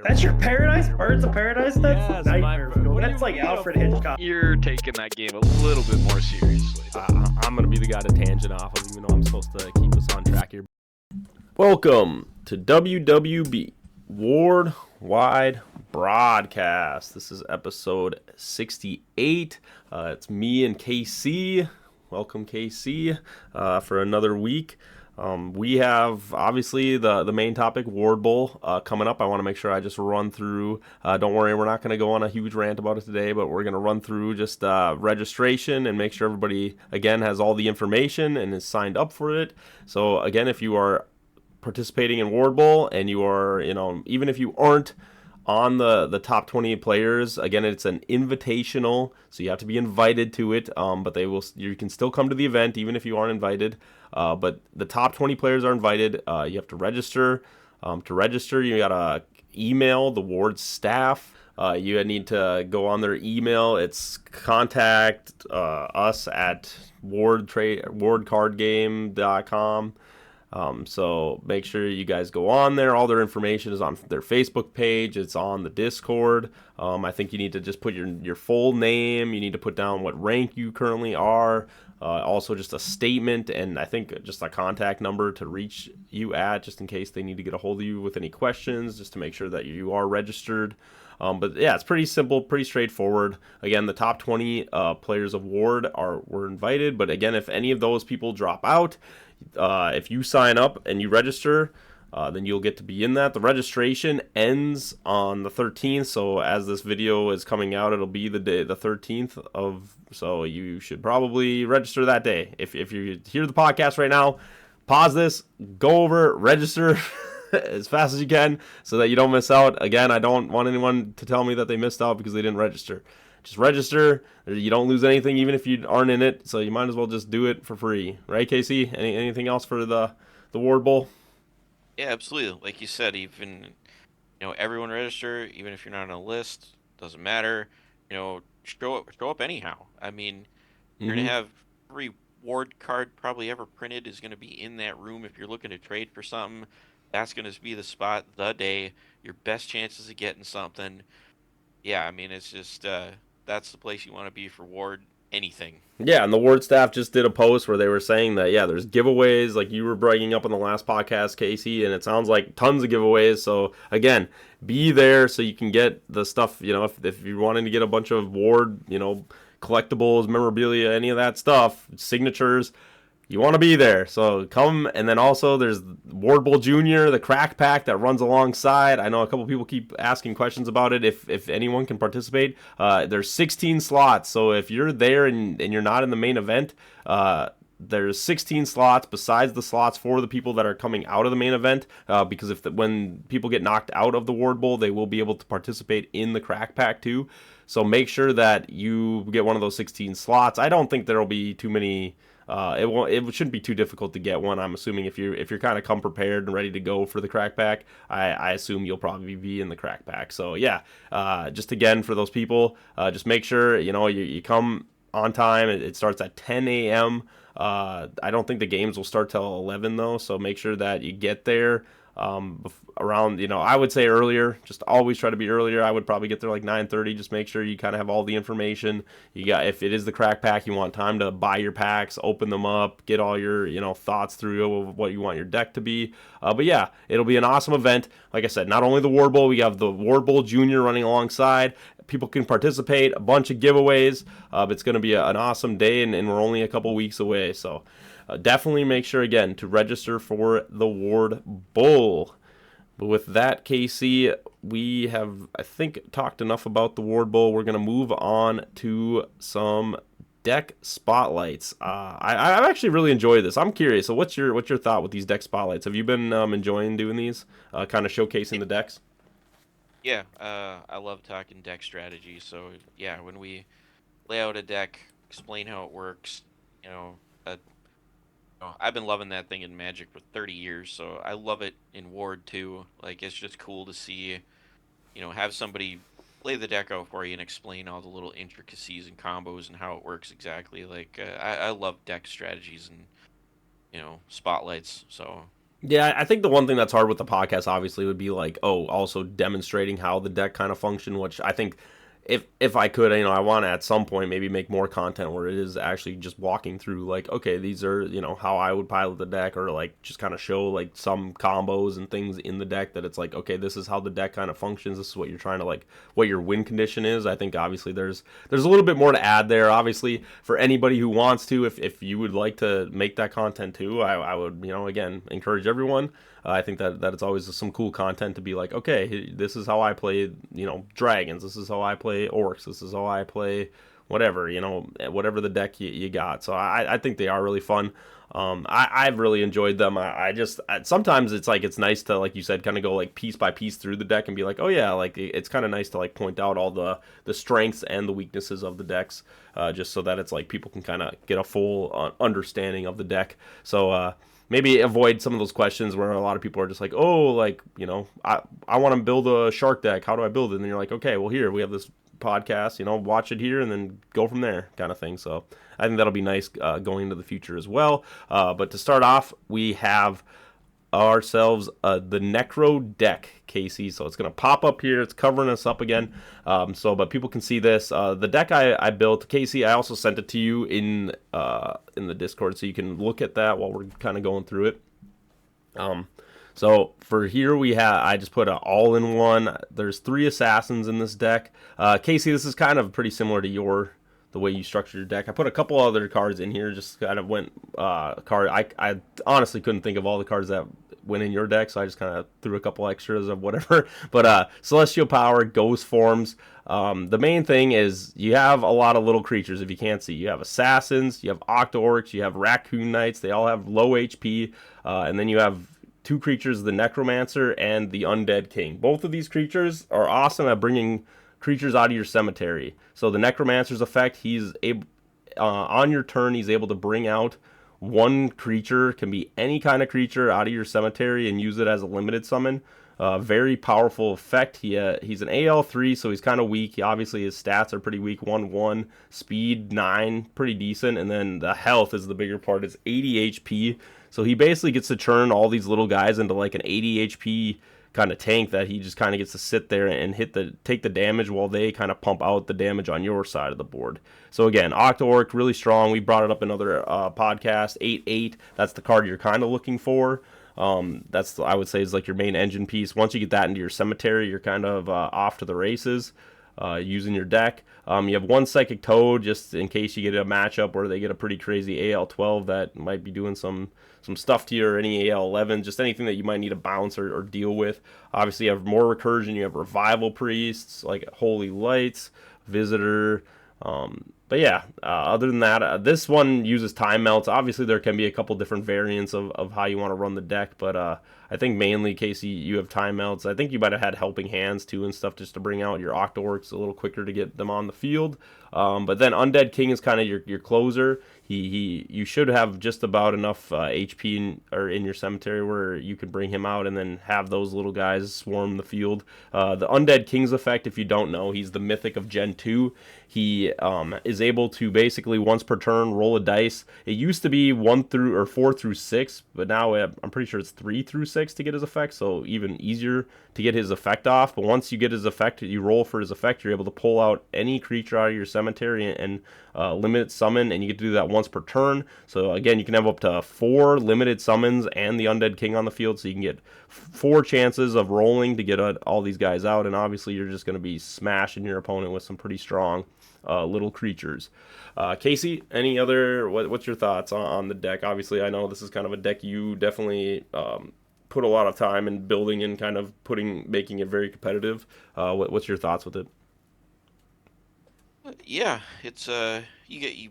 That's your paradise? Birds of Paradise? That's Yes, nightmare my- fuel. what do That's you like mean, a Alfred fool? Hitchcock. You're taking that game a little bit more seriously. I'm going to be the guy to tangent off of, even though I'm supposed to keep us on track here. Welcome to WWB, Ward Broadcast. This is episode 68. It's me and KC. Welcome, KC, for another week. We have, obviously, the main topic, Ward Bowl, coming up. I want to make sure I just run through. Don't worry, we're not going to go on a huge rant about it today, but we're going to run through just registration and make sure everybody, again, has all the information and is signed up for it. So, again, if you are participating in Ward Bowl and you are, even if you aren't on the top 20 players, again, it's an invitational, so you have to be invited to it, but you can still come to the event even if you aren't invited. But the top 20 players are invited. You have to register. To register, you gotta email the Ward staff. You need to go on their email. It's contact us at wardcardgame.com. So make sure you guys go on there. All their information is on their Facebook page. It's on the Discord. I think you need to just put your full name. You need to put down what rank you currently are. Also just a statement, and I think just a contact number to reach you at, just in case they need to get a hold of you with any questions, just to make sure that you are registered. But yeah, it's pretty simple, pretty straightforward. Again, the top 20 players of Ward were invited, but again, if any of those people drop out, if you sign up and you register, then you'll get to be in that. The registration ends on the 13th, so as this video is coming out, it'll be the 13th so you should probably register that day. If you hear the podcast right now, pause this, go over, register as fast as you can so that you don't miss out. Again, I don't want anyone to tell me that they missed out because they didn't register. Just register. You don't lose anything even if you aren't in it, so you might as well just do it for free. Right, Casey? Anything else for the Ward Bowl? Yeah, absolutely. Like you said, even everyone register, even if you're not on a list, doesn't matter. Show up anyhow. I mean, you're gonna have every Ward card probably ever printed is gonna be in that room. If you're looking to trade for something, that's gonna be the spot, the day, your best chances of getting something. Yeah, I mean, it's just that's the place you want to be for Ward anything. Yeah, and the Ward staff just did a post where they were saying that, yeah, there's giveaways, like you were bragging up on the last podcast, Casey, and it sounds like tons of giveaways. So, again, be there so you can get the stuff, if you're wanting to get a bunch of Ward, collectibles, memorabilia, any of that stuff, signatures, you want to be there. So come, and then also there's Ward Bowl Junior, the crack pack that runs alongside. I know a couple people keep asking questions about it. If anyone can participate, there's 16 slots. So if you're there and you're not in the main event, there's 16 slots besides the slots for the people that are coming out of the main event. Because when people get knocked out of the Ward Bowl, they will be able to participate in the crack pack too. So make sure that you get one of those 16 slots. I don't think there'll be too many. It shouldn't be too difficult to get one. I'm assuming if you're kind of come prepared and ready to go for the crack pack, I assume you'll probably be in the crack pack. So yeah, just again for those people, just make sure you come on time. It starts at 10 a.m. I don't think the games will start till 11 though, so make sure that you get there around, I would say earlier. Just always try to be earlier. I would probably get there like 9:30. Just make sure you kind of have all the information. If it is the crack pack, you want time to buy your packs, open them up, get all your thoughts through of what you want your deck to be. But yeah, it'll be an awesome event. Like I said, not only the Ward Bowl, we have the Ward Bowl Junior running alongside. People can participate, a bunch of giveaways. It's going to be an awesome day, and we're only a couple weeks away. So definitely make sure, again, to register for the Ward Bowl. But with that, Casey, we have, I think, talked enough about the Ward Bowl. We're going to move on to some deck spotlights. I actually really enjoy this. I'm curious. So what's your thought with these deck spotlights? Have you been enjoying doing these, kind of showcasing the decks? Yeah, I love talking deck strategy. So yeah, when we lay out a deck, explain how it works, I've been loving that thing in Magic for 30 years, so I love it in Ward too. Like, it's just cool to see, have somebody lay the deck out for you and explain all the little intricacies and combos and how it works exactly. Like, I love deck strategies and, spotlights, so Yeah, I think the one thing that's hard with the podcast obviously would be like, also demonstrating how the deck kind of function, which I think if I could, I want to at some point maybe make more content where it is actually just walking through like, okay, these are, how I would pilot the deck, or like just kind of show like some combos and things in the deck that it's like, okay, this is how the deck kind of functions. This is what you're trying to like, what your win condition is. I think obviously there's a little bit more to add there. Obviously, for anybody who wants to, if you would like to make that content too, I would, again, encourage everyone. I think that it's always some cool content to be like, okay, this is how I play, dragons. This is how I play orcs. This is how I play whatever, whatever the deck you got. So I think they are really fun. I've really enjoyed them. Sometimes it's like, it's nice to, like you said, kind of go like piece by piece through the deck and be like, oh yeah, like it's kind of nice to like point out all the strengths and the weaknesses of the decks, just so that it's like people can kind of get a full understanding of the deck. So, maybe avoid some of those questions where a lot of people are just like, oh, like, I want to build a shark deck. How do I build it? And you're like, okay, well, here, we have this podcast, watch it here and then go from there kind of thing. So I think that'll be nice going into the future as well. But to start off, we have ourselves the Necro deck, Casey. So it's going to pop up here. It's covering us up again. But people can see this. The deck I built, Casey, I also sent it to you in the Discord, so you can look at that while we're kind of going through it. So for here I just put an all-in-one. There's 3 assassins in this deck. Casey, this is kind of pretty similar to the way you structure your deck. I put a couple other cards in here, just kind of went card. I honestly couldn't think of all the cards that went in your deck, so I just kind of threw a couple extras of whatever. But Celestial Power, Ghost Forms. The main thing is you have a lot of little creatures, if you can't see. You have Assassins, you have Octo-Orcs, you have Raccoon Knights. They all have low HP. And then you have 2 creatures, the Necromancer and the Undead King. Both of these creatures are awesome at bringing creatures out of your cemetery. So the Necromancer's effect, he's able on your turn, he's able to bring out 1 creature, can be any kind of creature, out of your cemetery and use it as a limited summon. Very powerful effect. He's an AL3, so he's kind of weak. Obviously, his stats are pretty weak. 1-1, speed 9, pretty decent. And then the health is the bigger part. It's 80 HP. So he basically gets to turn all these little guys into like an 80 HP kind of tank that he just kind of gets to sit there and take the damage while they kind of pump out the damage on your side of the board. So again, Octo-Orc, really strong. We brought it up in another podcast. 8/8. That's the card you're kind of looking for. I would say, is like your main engine piece. Once you get that into your cemetery, you're kind of off to the races using your deck. You have 1 Psychic Toad, just in case you get a matchup where they get a pretty crazy AL12 that might be doing some stuff to you, or any AL11, just anything that you might need to bounce or deal with. Obviously, you have more Recursion. You have Revival Priests, like Holy Lights, Visitor. But yeah, other than that, this one uses Time Melts. Obviously, there can be a couple different variants of how you want to run the deck, but I think mainly, Casey, you have Time Melts. I think you might have had Helping Hands too and stuff, just to bring out your Octo-Orcs a little quicker to get them on the field. But then Undead King is kind of your closer. You should have just about enough HP in your cemetery where you can bring him out and then have those little guys swarm the field. The Undead King's effect, if you don't know, he's the mythic of Gen 2. He is able to basically once per turn roll a dice. It used to be 4 through 6, but now I'm pretty sure it's 3 through 6 to get his effect, so even easier to get his effect off. But once you get his effect, you roll for his effect, you're able to pull out any creature out of your cemetery and limit summon, and you get to do that once per turn. So again, you can have up to 4 limited summons and the Undead King on the field, so you can get 4 chances of rolling to get all these guys out, and obviously you're just going to be smashing your opponent with some pretty strong little creatures. Casey, what's your thoughts on the deck? Obviously, I know this is kind of a deck you definitely put a lot of time in building and kind of making it very competitive. What's your thoughts with it? Yeah, it's you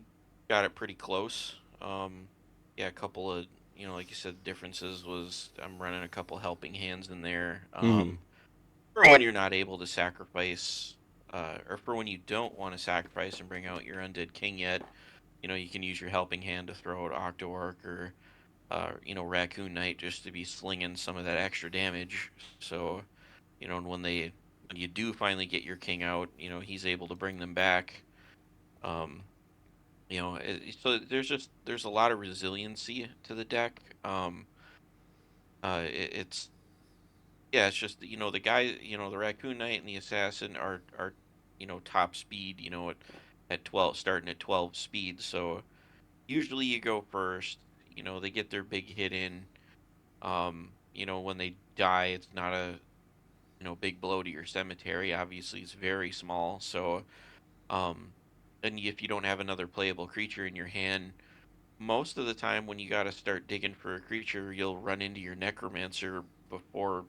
got it pretty close. Yeah, a couple of, like you said, differences was I'm running a couple Helping Hands in there. For when you're not able to sacrifice, or for when you don't want to sacrifice and bring out your Undead King yet, you can use your Helping Hand to throw out Octo-Orc or Raccoon Knight, just to be slinging some of that extra damage. So, and when you do finally get your king out, he's able to bring them back. So there's a lot of resiliency to the deck. It's yeah, it's just the guy, the Raccoon Knight and the Assassin are top speed, at 12, starting at 12 speed. So usually you go first. They get their big hit in. When they die, it's not a big blow to your cemetery. Obviously, it's very small. So um, and if you don't have another playable creature in your hand, most of the time when you got to start digging for a creature, you'll run into your Necromancer before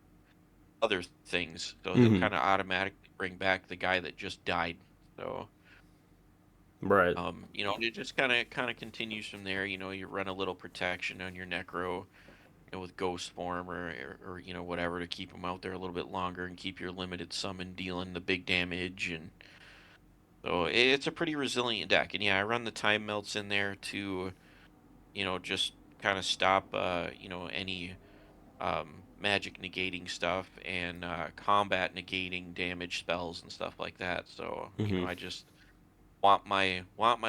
other things. So he'll Hmm. kind of automatically bring back the guy that just died. So Right. and it just kind of continues from there. You run a little protection on your Necro, with Ghost Form or whatever to keep them out there a little bit longer and keep your limited summon dealing the big damage. And so it's a pretty resilient deck. And yeah, I run the Time Melts in there to just kind of stop any magic negating stuff and combat negating damage spells and stuff like that. So Hmm. I just want my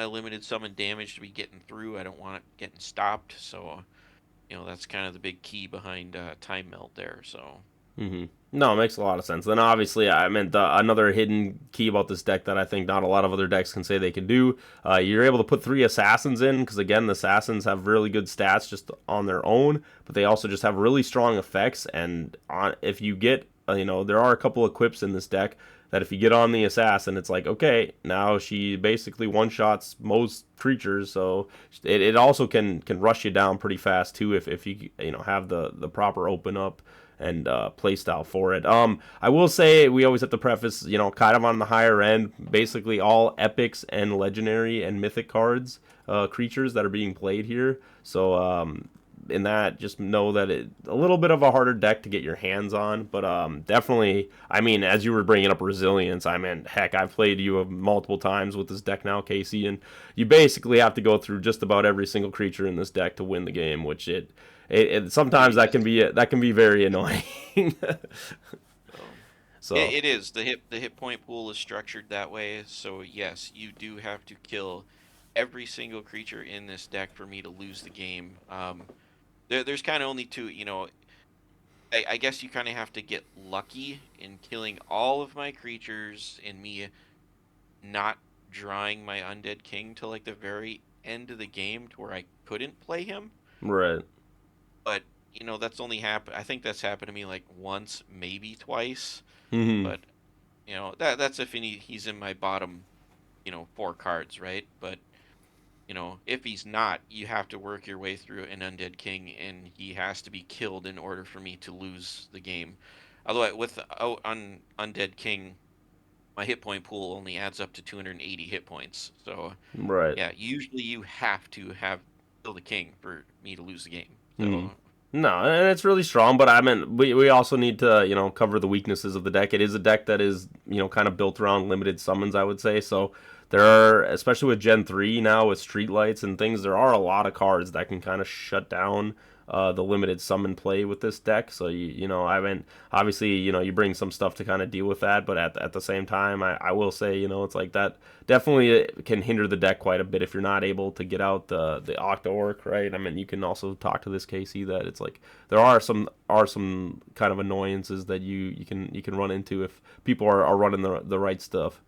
limited summon damage to be getting through. I don't want it getting stopped. So that's kind of the big key behind Time Melt there. So Hmm. No, it makes a lot of sense. Then obviously, I meant another hidden key about this deck that I think not a lot of other decks can say they can do. You're able to put 3 assassins in because again, the assassins have really good stats just on their own, but they also just have really strong effects. And if you get, there are a couple equips in this deck that if you get on the assassin, it's like okay, now she basically one shots most creatures, so it also can rush you down pretty fast too if you have the proper open up and play style for it. I will say we always have to preface, kind of on the higher end, basically all epics and legendary and mythic cards, creatures that are being played here. So in that, just know that it's a little bit of a harder deck to get your hands on, but definitely. I mean, as you were bringing up resilience, I mean, heck, I've played you multiple times with this deck now, Casey, and you basically have to go through just about every single creature in this deck to win the game, which it sometimes it is. that can be very annoying. Um, So, it is the hit point pool is structured that way. So yes, you do have to kill every single creature in this deck for me to lose the game. There's kind of only two. I guess you kind of have to get lucky in killing all of my creatures and me not drawing my Undead King till like the very end of the game to where I couldn't play him. right. But that's only happened. I think that's happened to me like once, maybe twice. Hmm. But that's if he's in my bottom 4 cards, right? But if he's not, you have to work your way through an Undead King, and he has to be killed in order for me to lose the game. Although with Undead King, my hit point pool only adds up to 280 hit points. So Right. yeah, usually you have to have kill the king for me to lose the game. Hmm. So No, and it's really strong, but I mean, we also need to, cover the weaknesses of the deck. It is a deck that is, kind of built around limited summons, I would say. So there are, especially with Gen 3 now with streetlights and things, there are a lot of cards that can kind of shut down the limited summon play with this deck. So I mean, obviously, you bring some stuff to kind of deal with that, but at the same time, I will say, it's like that definitely can hinder the deck quite a bit if you're not able to get out the Octo Orc, right? I mean, you can also talk to this KC that it's like there are some kind of annoyances that you can run into if people are running the right stuff.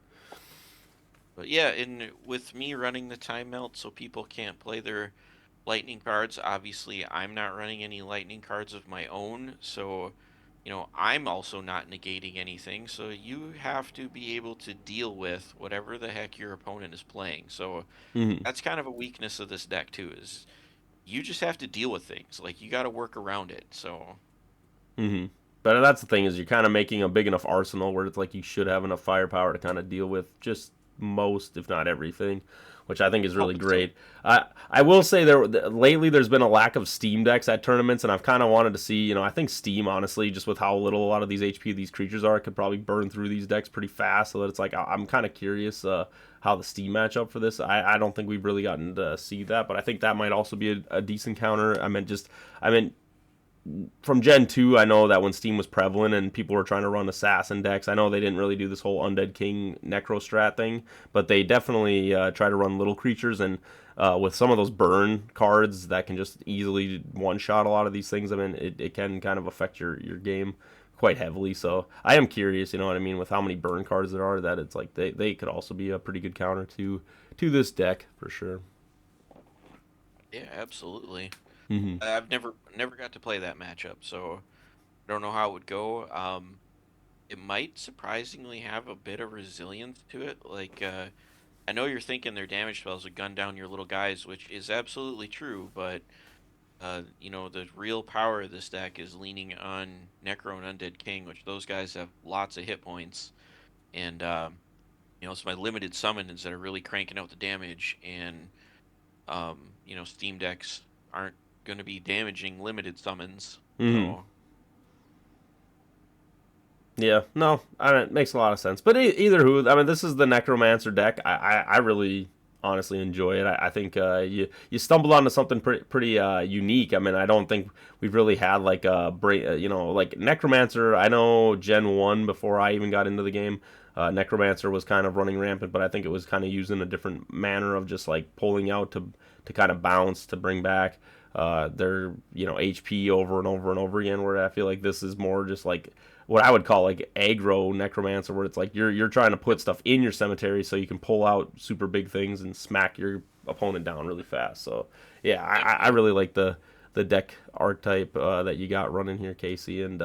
but yeah, and with me running the time melt so people can't play their lightning cards, obviously I'm not running any lightning cards of my own, so I'm also not negating anything, so you have to be able to deal with whatever the heck your opponent is playing. So Hmm. that's kind of a weakness of this deck too, is you just have to deal with things. Like you got to work around it. So Hmm. But that's the thing is you're kind of making a big enough arsenal where it's like you should have enough firepower to kind of deal with just most, if not everything, which I think is really hopefully so. great. I will say lately there's been a lack of Steam decks at tournaments, and I've kind of wanted to see. I think Steam, honestly, just with how little a lot of these HP these creatures are, could probably burn through these decks pretty fast. So that it's like I'm kind of curious how the Steam matchup for this. I don't think we've really gotten to see that, but I think that might also be a decent counter. I meant from Gen 2, I know that when Steam was prevalent and people were trying to run assassin decks, I know they didn't really do this whole Undead King Necro strat thing, but they definitely try to run little creatures, and with some of those burn cards that can just easily one-shot a lot of these things, I mean, it can kind of affect your game quite heavily. So I am curious, you know what I mean, with how many burn cards there are, that it's like they could also be a pretty good counter to this deck for sure. Yeah, absolutely. Hmm. I've never got to play that matchup, so I don't know how it would go. It might surprisingly have a bit of resilience to it. Like, I know you're thinking their damage spells would gun down your little guys, which is absolutely true, but the real power of this deck is leaning on Necro and Undead King, which those guys have lots of hit points, and it's my limited summons that are really cranking out the damage, and Steam decks aren't going to be damaging limited summons. Hmm. So Yeah, no, it makes a lot of sense. But either who, I mean, this is the Necromancer deck. I really honestly enjoy it. I think you stumbled onto something pretty unique. I mean, I don't think we've really had like like Necromancer. I know Gen 1 before I even got into the game. Necromancer was kind of running rampant, but I think it was kind of used in a different manner of just like pulling out to kind of bounce to bring back their HP over and over and over again. Where I feel like this is more just like what I would call like aggro Necromancer, where it's like you're trying to put stuff in your cemetery so you can pull out super big things and smack your opponent down really fast. So yeah, I really like the deck archetype that you got running here, Casey, and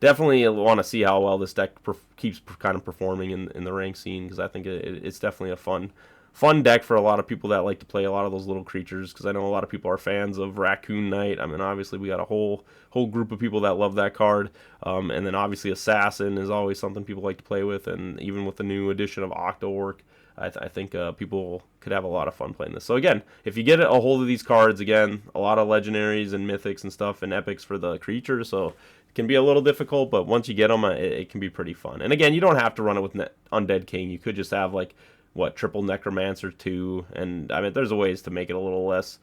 definitely want to see how well this deck keeps kind of performing in the rank scene, because I think it's definitely a fun deck for a lot of people that like to play a lot of those little creatures, because I know a lot of people are fans of Raccoon Knight. I mean, obviously we got a whole group of people that love that card, and then obviously Assassin is always something people like to play with, and even with the new edition of Octo Orc, I think people could have a lot of fun playing this. So again, if you get a hold of these cards, again, a lot of legendaries and mythics and stuff and epics for the creatures, so it can be a little difficult, but once you get them, it can be pretty fun. And again, you don't have to run it with Undead King. You could just have like triple Necromancer 2, and I mean, there's a ways to make it a little less,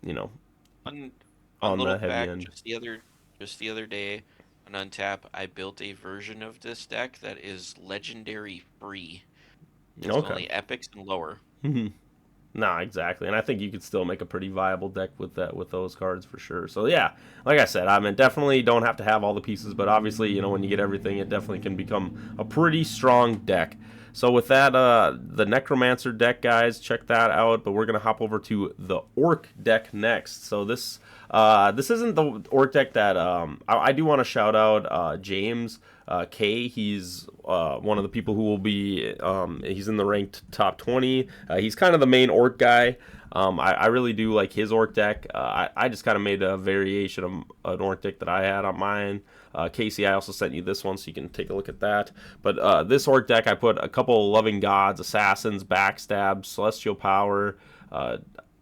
you know, on the heavy back, end. just the other day on Untap, I built a version of this deck that is legendary free. It's only epics and lower. Mm-hmm. Nah, exactly, and I think you could still make a pretty viable deck with those cards for sure. So yeah, like I said, I mean, definitely don't have to have all the pieces, but obviously, when you get everything, it definitely can become a pretty strong deck. So with that, the Necromancer deck, guys, check that out. But we're gonna hop over to the Orc deck next. So this isn't the Orc deck that I do want to shout out James K. He's one of the people who will be he's in the ranked top 20. He's kind of the main Orc guy. I really do like his Orc deck. I just kind of made a variation of an Orc deck that I had on mine. Casey, I also sent you this one so you can take a look at that. But this Orc deck, I put a couple of Loving Gods, Assassins, Backstab, Celestial Power,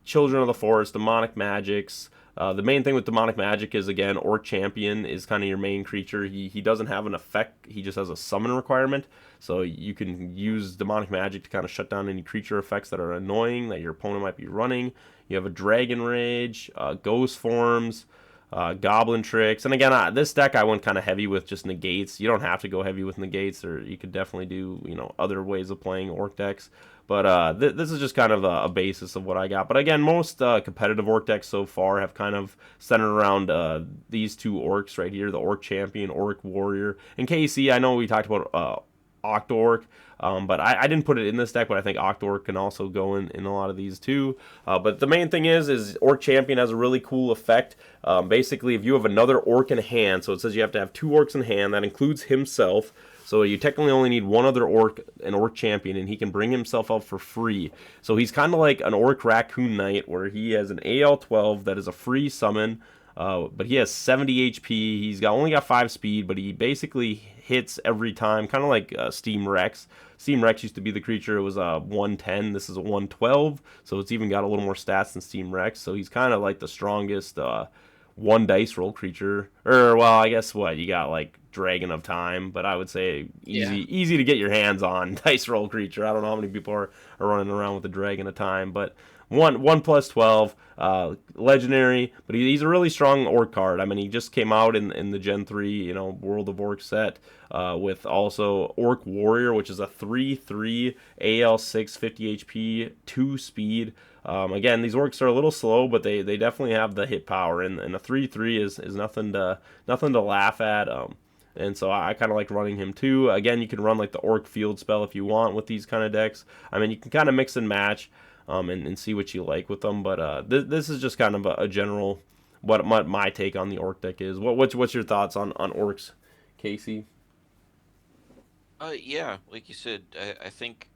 Children of the Forest, Demonic Magics. The main thing with Demonic Magic is, again, Orc Champion is kind of your main creature. He doesn't have an effect. He just has a summon requirement. So you can use Demonic Magic to kind of shut down any creature effects that are annoying that your opponent might be running. You have a Dragon Rage, Ghost Forms, Goblin Tricks. And again, this deck I went kind of heavy with just negates. You don't have to go heavy with negates, or you could definitely do other ways of playing Orc decks. But this is just kind of a basis of what I got. But again, most competitive Orc decks so far have kind of centered around these two Orcs right here, the Orc Champion, Orc Warrior. And KC, I know we talked about Octork, but I didn't put it in this deck, but I think Octork can also go in a lot of these too. But the main thing is Orc Champion has a really cool effect. Basically, if you have another Orc in hand, so it says you have to have 2 Orcs in hand, that includes himself. So you technically only need one other Orc, an Orc Champion, and he can bring himself out for free. So he's kind of like an Orc Raccoon Knight, where he has an AL12 that is a free summon, but he has 70 HP. He's only got 5 speed, but he basically hits every time, kind of like Steam Rex. Steam Rex used to be the creature. It was a 110. This is a 112, so it's even got a little more stats than Steam Rex. So he's kind of like the strongest one dice roll creature, Or, well, I guess what? You got, like, Dragon of Time, but I would say easy to get your hands on dice roll creature. I don't know how many people are running around with the Dragon of Time, but 1+12, legendary, but he's a really strong Orc card. I mean, he just came out in the Gen 3, World of Orc set, with also Orc Warrior, which is a 3/3 AL6 50 HP 2 speed. Again, these orcs are a little slow, but they definitely have the hit power, and a 3/3 is nothing to laugh at. And so I kind of like running him too. Again, you can run like the Orc Field spell if you want with these kind of decks. I mean, you can kind of mix and match, and see what you like with them. But this is just kind of a general what my take on the Orc deck is. What's your thoughts on Orcs, Casey? Yeah, like you said, I think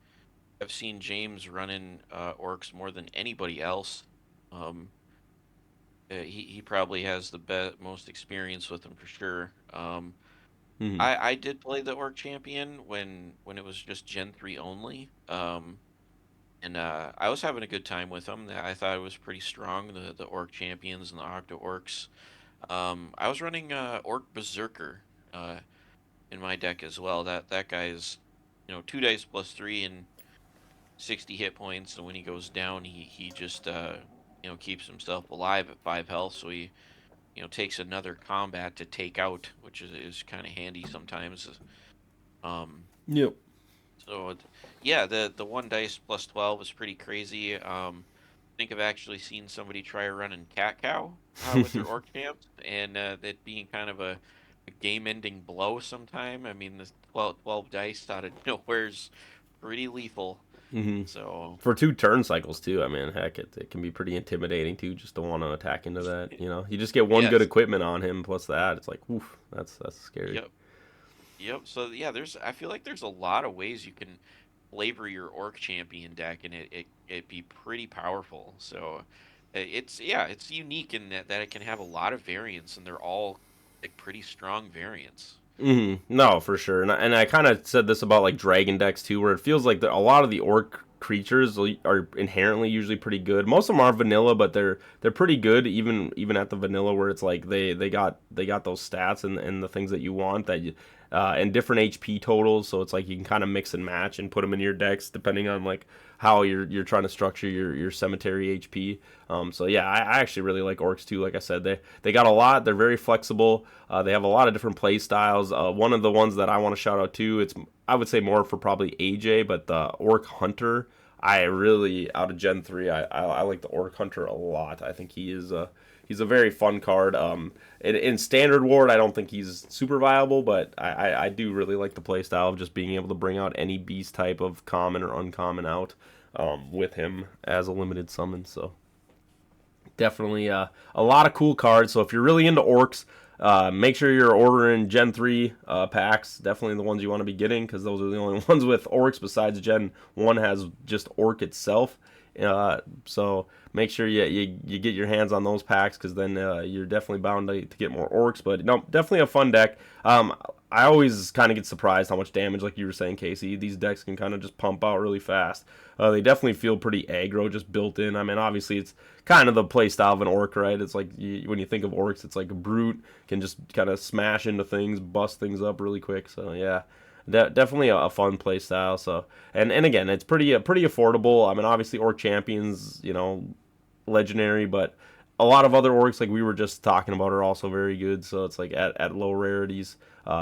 I've seen James running orcs more than anybody else. Um, he probably has the most experience with them for sure. Hmm. I did play the orc champion when it was just Gen 3 only. And I was having a good time with them. I thought it was pretty strong, the orc champions and the octo orcs. I was running orc berserker in my deck as well. That guy's 2 dice +3 and 60 hit points, and when he goes down, he just keeps himself alive at 5 health. So he takes another combat to take out, which is kind of handy sometimes. Um, Yep. so yeah, the 1 dice +12 is pretty crazy. I think I've actually seen somebody try running cat cow with their orc champs, and that being kind of a game-ending blow sometime. I mean, the 12 dice out of nowhere is pretty lethal. Hmm. So For 2 turn cycles too. I mean, heck, it can be pretty intimidating too, just to want to attack into that. You just get one good yes, equipment on him, plus that, it's like, oof, that's scary. yep, yep. So yeah, I feel like there's a lot of ways you can flavor your orc champion deck, and it be pretty powerful. So it's unique in that it can have a lot of variants, and they're all like pretty strong variants. No, for sure, and I kind of said this about like dragon decks too, where it feels like a lot of the orc creatures are inherently usually pretty good. Most of them are vanilla, but they're pretty good even at the vanilla, where it's like they got those stats and the things that you want and different HP totals. So it's like you can kind of mix and match and put them in your decks depending on like how you're trying to structure your cemetery HP. So yeah, I actually really like orcs too. Like I said, they got a lot. They're very flexible. They have a lot of different play styles. One of the ones that I want to shout out to, I would say more for probably AJ, but the Orc Hunter. I really, out of Gen 3, I like the Orc Hunter a lot. I think he's a very fun card. In Standard Ward, I don't think he's super viable, but I do really like the playstyle of just being able to bring out any beast type of common or uncommon out with him as a limited summon. So definitely a lot of cool cards. So if you're really into orcs, make sure you're ordering Gen 3 packs. Definitely the ones you want to be getting, because those are the only ones with orcs besides Gen 1 has just orc itself. So make sure you get your hands on those packs, because then you're definitely bound to get more orcs. But no, definitely a fun deck. I always kind of get surprised how much damage, like you were saying, Casey, these decks can kind of just pump out really fast. They definitely feel pretty aggro, just built in. I mean, obviously it's kind of the play style of an orc, right? It's like when you think of orcs, it's like a brute, can just kind of smash into things, bust things up really quick. So yeah, definitely a fun play style. So and again, it's pretty affordable. I mean, obviously orc champions, legendary, but a lot of other orcs, like we were just talking about, are also very good. So it's like at low rarities.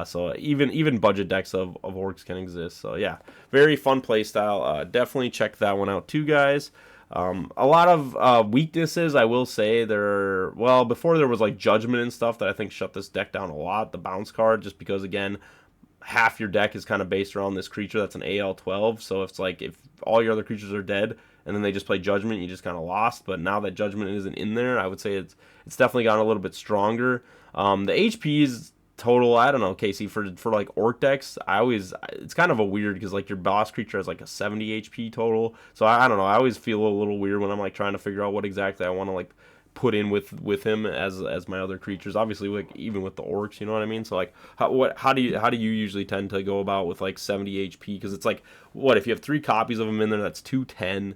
So even budget decks of orcs can exist. So yeah, very fun play style. Definitely check that one out too, guys. A lot of weaknesses, I will say. Before there was like Judgment and stuff that I think shut this deck down a lot. The bounce card, just because again, half your deck is kind of based around this creature that's an AL12. So it's like if all your other creatures are dead and then they just play Judgment, you just kind of lost. But now that Judgment isn't in there, I would say it's definitely gotten a little bit stronger. The HPs total, I don't know, Casey, for like orc decks, it's kind of a weird, because like your boss creature has like a 70 HP total. So I don't know, I always feel a little weird when I'm like trying to figure out what exactly I want to like put in with him as my other creatures. Obviously, like even with the orcs, you know what I mean. So like how do you usually tend to go about with like 70 HP? Because it's like, what if you have 3 copies of them in there, that's 210.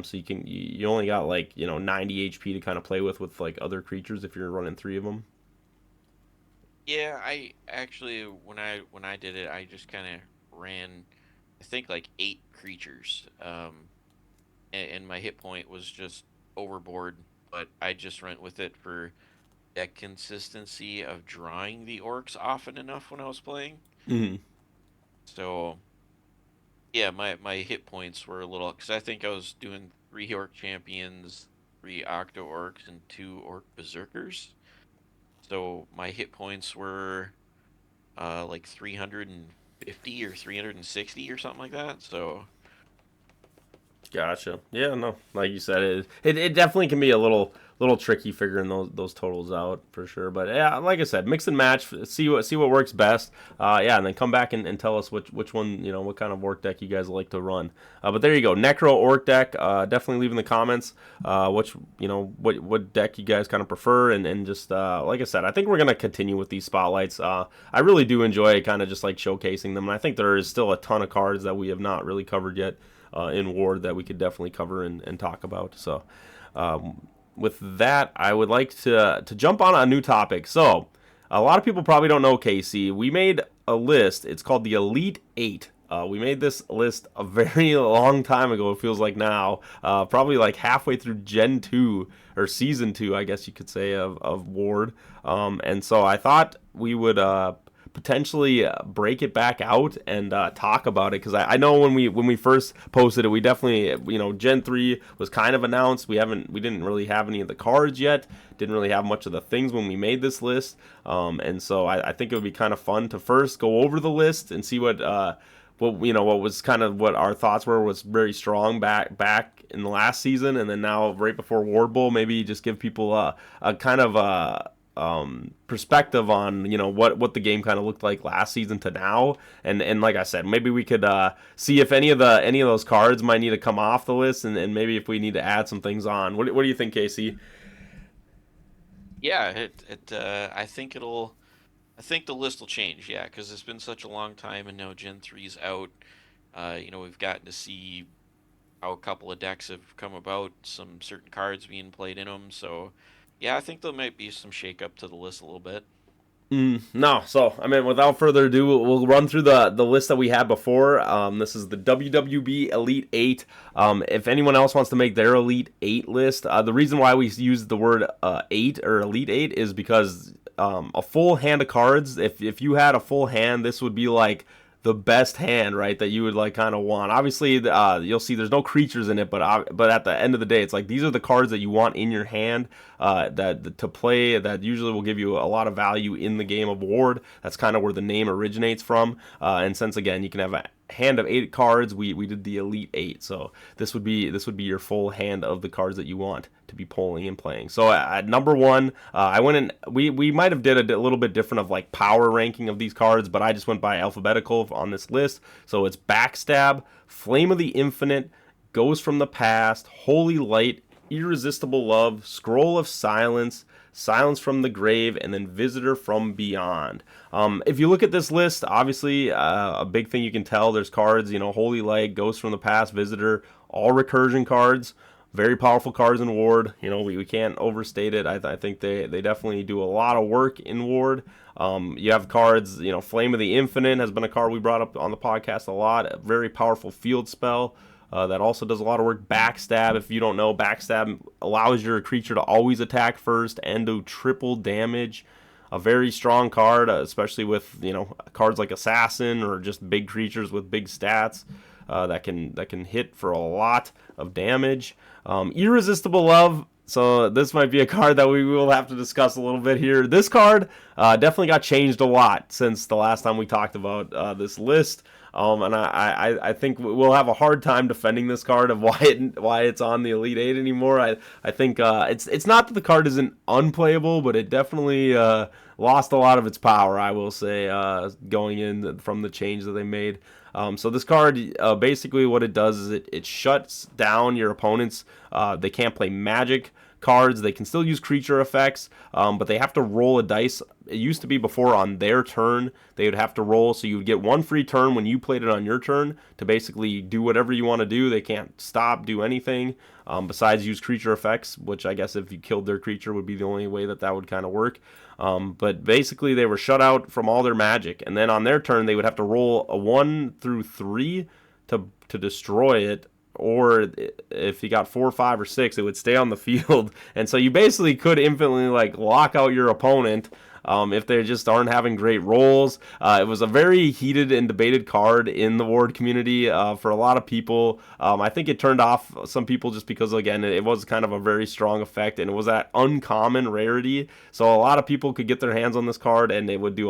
So you only got like 90 HP to kind of play with like other creatures if you're running 3 of them. Yeah, I actually when I did it, I just kind of ran, I think like 8 creatures, and my hit point was just overboard. But I just went with it for that consistency of drawing the orcs often enough when I was playing. Hmm. So yeah, my hit points were a little because I think I was doing 3 orc champions, 3 octo orcs, and 2 orc berserkers. So my hit points were like 350 or 360 or something like that. So Gotcha. Yeah, no, like you said, it definitely can be a little tricky figuring those totals out for sure. But yeah, like I said, mix and match, see what works best. Yeah, and then come back and tell us which one, what kind of orc deck you guys like to run. But there you go, Necro orc deck. Definitely leave in the comments which what deck you guys kind of prefer, and just like I said, I think we're gonna continue with these spotlights. I really do enjoy kind of just like showcasing them, and I think there is still a ton of cards that we have not really covered yet. In Ward that we could definitely cover and talk about. So, with that, I would like to jump on a new topic. So, a lot of people probably don't know, Casey. We made a list. It's called the Elite Eight. We made this list a very long time ago. It feels like now, probably like halfway through Gen 2 or Season 2, I guess you could say, of Ward. And so I thought we would potentially break it back out and talk about it, because I know when we first posted it, we definitely, Gen 3 was kind of announced. We didn't really have any of the cards yet, didn't really have much of the things when we made this list, and so I think it would be kind of fun to first go over the list and see what was kind of what our thoughts was very strong back in the last season, and then now right before Ward Bowl, maybe just give people a kind of perspective on what the game kind of looked like last season to now, and like I said, maybe we could see if any of those cards might need to come off the list, and maybe if we need to add some things on. What do you think, Casey? yeah, I think the list will change. Yeah, because it's been such a long time, and now Gen 3's out. We've gotten to see how a couple of decks have come about, some certain cards being played in them. So, yeah, I think there might be some shake up to the list a little bit. No, so I mean, without further ado, we'll run through the list that we had before. This is the WWB Elite 8. If anyone else wants to make their Elite 8 list, the reason why we use the word 8 or Elite 8 is because a full hand of cards, if you had a full hand, this would be like the best hand, right, that you would like kind of want. Obviously, you'll see there's no creatures in it, but at the end of the day, it's like these are the cards that you want in your hand that to play, that usually will give you a lot of value in the game of Ward. That's kind of where the name originates from. And since again, you can have a hand of 8 cards, we did the Elite 8, so this would be your full hand of the cards that you want to be pulling and playing. So at number 1, I went in, we might have did a little bit different of like power ranking of these cards, but I just went by alphabetical on this list. So it's Backstab, Flame of the Infinite, Ghost from the Past, Holy Light, Irresistible Love, Scroll of Silence, Silence from the Grave, and then Visitor from Beyond. If you look at this list, obviously a big thing you can tell, there's cards, Holy Light, Ghost from the Past, Visitor, all recursion cards, very powerful cards in Ward. We can't overstate it. I think they definitely do a lot of work in Ward. You have cards, Flame of the Infinite has been a card we brought up on the podcast a lot, a very powerful field spell. That also does a lot of work. Backstab, if you don't know, Backstab allows your creature to always attack first and do triple damage. A very strong card, especially with cards like Assassin or just big creatures with big stats that can hit for a lot of damage. Irresistible Love. So this might be a card that we will have to discuss a little bit here. This card definitely got changed a lot since the last time we talked about this list. And I think we'll have a hard time defending this card of why it's on the Elite 8 anymore. I think it's not that the card isn't unplayable, but it definitely lost a lot of its power, I will say, going in from the change that they made. So this card, basically what it does is it shuts down your opponents. They can't play magic cards. They can still use creature effects, but they have to roll a dice. It used to be before on their turn, they would have to roll, so you would get one free turn when you played it on your turn to basically do whatever you want to do. They can't stop, do anything, besides use creature effects, which I guess if you killed their creature would be the only way that would kind of work. But basically they were shut out from all their magic, and then on their turn they would have to roll a 1 through 3 to destroy it, or if you got 4, 5, or 6, it would stay on the field. And so you basically could infinitely like lock out your opponent if they just aren't having great rolls. It was a very heated and debated card in the Ward community for a lot of people. I think it turned off some people just because, again, it was kind of a very strong effect, and it was that uncommon rarity. So a lot of people could get their hands on this card, and it would do